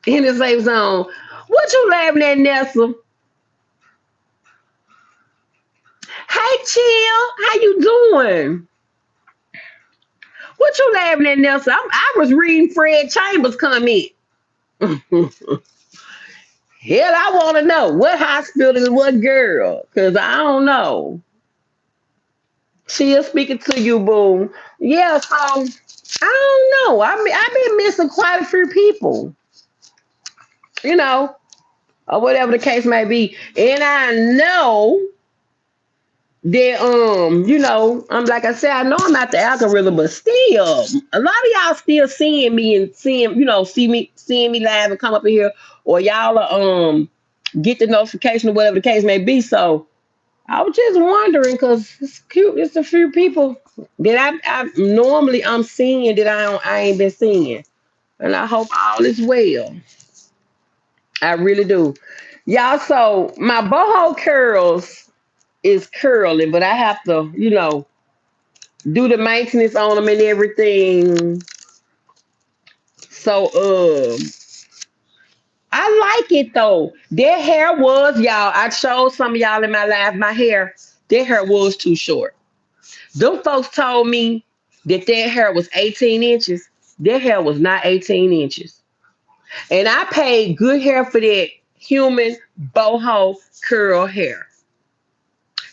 In the safe zone. What you laughing at, Nessa? Hey, Chill. How you doing? What you laughing at, Nessa? I was reading Fred Chambers' comment. Hell, I want to know what hospital is what girl, because I don't know. Chill speaking to you, boom. Yeah, so I don't know. I've been missing quite a few people, you know, or whatever the case may be. And I know that I'm like I said, I know I'm not the algorithm, but still, a lot of y'all still seeing me and seeing, seeing me live and come up in here, or y'all are get the notification or whatever the case may be. So I was just wondering because it's cute. It's a few people that I normally I'm seeing that I ain't been seeing, and I hope all is well. I really do, y'all. So my boho curls is curling, but I have to, do the maintenance on them and everything. So I like it though. Their hair was, y'all. I showed some of y'all in my live. My hair, their hair was too short. Them folks told me that their hair was 18 inches. Their hair was not 18 inches. And I paid good hair for that human boho curl hair.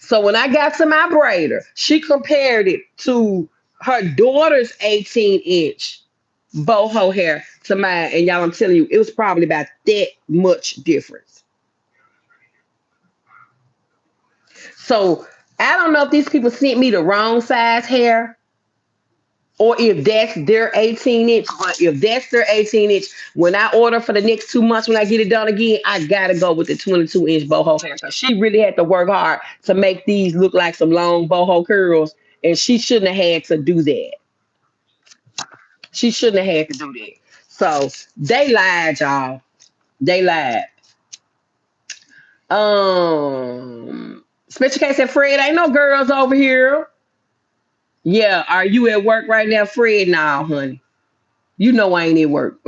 So when I got to my braider, she compared it to her daughter's 18-inch boho hair to mine. And y'all, I'm telling you, it was probably about that much difference. So I don't know if these people sent me the wrong size hair or if that's their 18-inch. But if that's their 18-inch, when I order for the next 2 months, when I get it done again, I gotta go with the 22-inch boho hair because she really had to work hard to make these look like some long boho curls, and she shouldn't have had to do that. She shouldn't have had to do that. So they lied, y'all. They lied. Special case said, Fred, ain't no girls over here. Yeah, are you at work right now, Fred? Nah, honey. You know I ain't at work.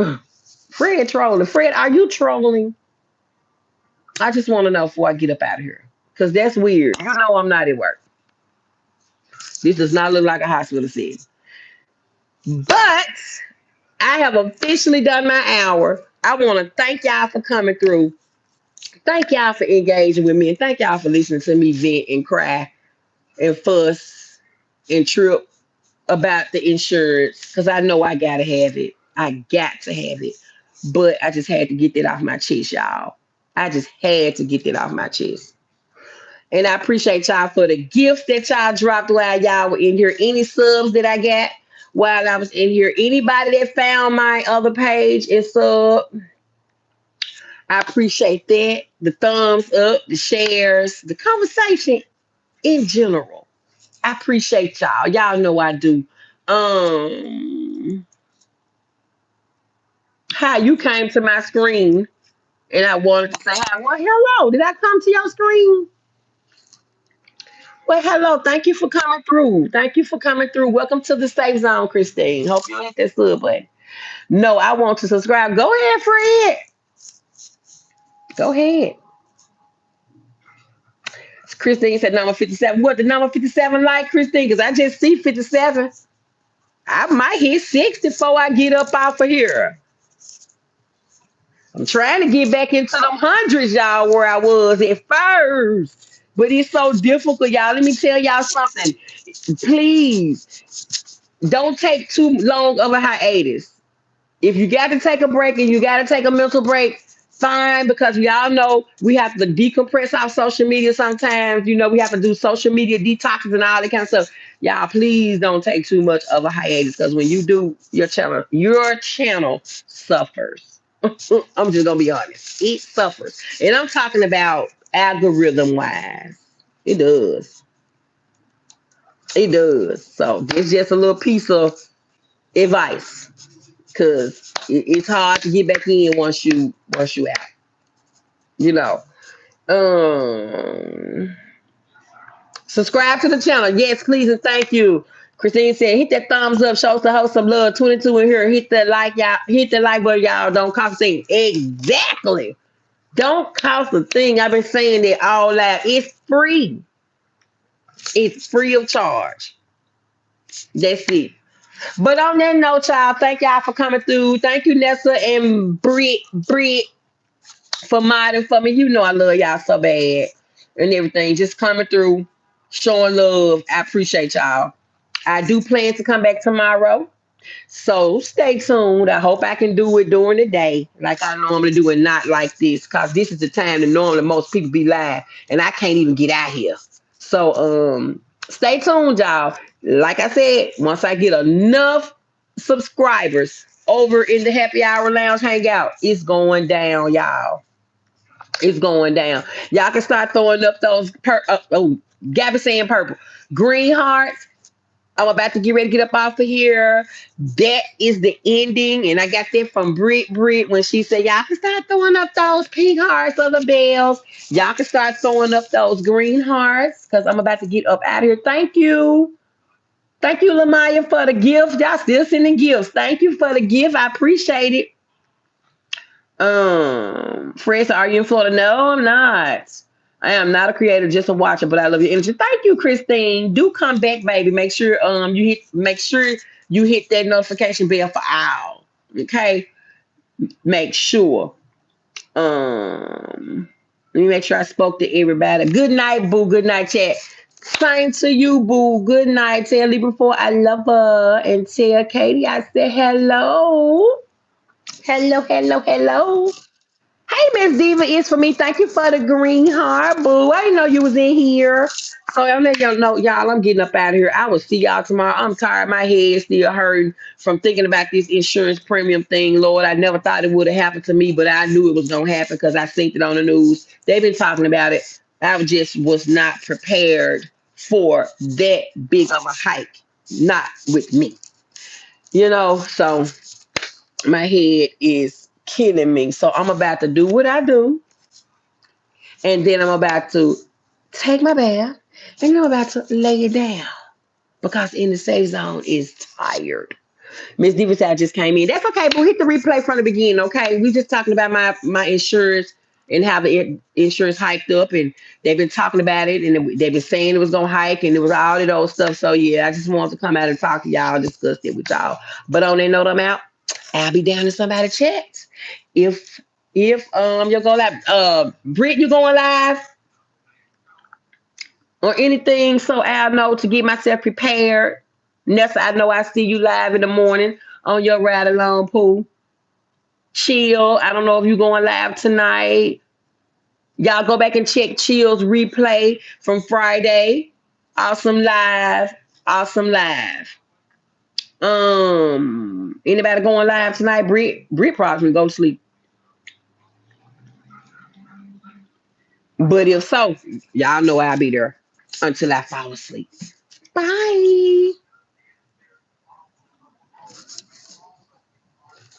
Fred trolling. Fred, are you trolling? I just want to know before I get up out of here. Because that's weird. You know I'm not at work. This does not look like a hospital setting. But I have officially done my hour. I want to thank y'all for coming through. Thank y'all for engaging with me. And thank y'all for listening to me vent and cry and fuss and trip about the insurance. Because I know I got to have it. I got to have it. But I just had to get that off my chest, y'all. I just had to get that off my chest. And I appreciate y'all for the gifts that y'all dropped while y'all were in here. Any subs that I got while I was in here. Anybody that found my other page and sub, I appreciate that. The thumbs up, the shares, the conversation in general. I appreciate y'all. Y'all know I do. Hi, you came to my screen and I wanted to say hi. Well, hello. Did I come to your screen? Well, hello. Thank you for coming through. Thank you for coming through. Welcome to the Safe Zone, Christine. Hope you hit that sub button. No, I want to subscribe. Go ahead, Fred. Go ahead. Christine said number 57. What the number 57 like, Christine? Because I just see 57. I might hit 60 before I get up off of here. I'm trying to get back into them hundreds, y'all, where I was at first. But it's so difficult, y'all. Let me tell y'all something. Please don't take too long of a hiatus. If you got to take a break and you got to take a mental break, fine, because we all know we have to decompress our social media sometimes. We have to do social media detoxes and all that kind of stuff. Y'all, please don't take too much of a hiatus because when you do, your channel suffers. I'm just gonna be honest. It suffers. And I'm talking about algorithm wise. It does. It does. So it's just a little piece of advice because it's hard to get back in once you out. You know. Um, Subscribe to the channel. Yes, please and thank you. Christine said, hit that thumbs up, show the host some love. 22 in here. Hit the like, y'all. Hit the like button, y'all. Don't cost a thing. Exactly. Don't cost a thing. I've been saying that all out. It's free. It's free of charge. That's it. But on that note, y'all, thank y'all for coming through. Thank you, Nessa and Britt, for modding for me. You know I love y'all so bad and everything. Just coming through, showing love. I appreciate y'all. I do plan to come back tomorrow. So stay tuned. I hope I can do it during the day, like I normally do, and not like this, because this is the time that normally most people be live, and I can't even get out here. So stay tuned, y'all. Like I said, once I get enough subscribers over in the Happy Hour Lounge Hangout, it's going down, y'all. It's going down. Y'all can start throwing up those Gabby saying purple, green hearts. I'm about to get ready to get up off of here. That is the ending. And I got that from Britt when she said, y'all can start throwing up those pink hearts or the bells. Y'all can start throwing up those green hearts because I'm about to get up out of here. Thank you. Thank you, Lamaya, for the gift. Y'all still sending gifts. Thank you for the gift. I appreciate it. Fred said, are you in Florida? No, I'm not. I am not a creator, just a watcher, but I love your energy. Thank you, Christine. Do come back, baby. Make sure you hit that notification bell for all. Okay? Make sure. Let me make sure I spoke to everybody. Good night, boo. Good night, chat. Same to you, boo. Good night. Tell Lee before I love her. And tell Katie I said hello. Hello, hello, hello. Hey, Miss Diva, it's for me. Thank you for the green heart, boo. I didn't know you was in here. So I'm letting y'all know, y'all, I'm getting up out of here. I will see y'all tomorrow. I'm tired. My head still hurting from thinking about this insurance premium thing. Lord, I never thought it would have happened to me, but I knew it was going to happen because I seen it on the news. They've been talking about it. I just was not prepared for that big of a hike. Not with me. So my head is killing me. So I'm about to do what I do. And then I'm about to take my bath. And then I'm about to lay it down. Because in the safe zone is tired. Miss Diva just came in. That's okay, but hit the replay from the beginning, okay? We just talking about my insurance and how the insurance hiked up, and they've been talking about it, and they've been saying it was gonna hike, and it was all of those stuff. So yeah, I just wanted to come out and talk to y'all, discuss it with y'all. But on that note, I'm out. I'll be down in somebody's chat. If you're going live, Britt, you going live or anything, so I'll know to get myself prepared. Nessa, I know I see you live in the morning on your ride along pool. Chill. I don't know if you're going live tonight. Y'all go back and check Chill's replay from Friday. Awesome live. Awesome live. Anybody going live tonight? Britt probably go to sleep. But if so, y'all know I'll be there until I fall asleep. Bye.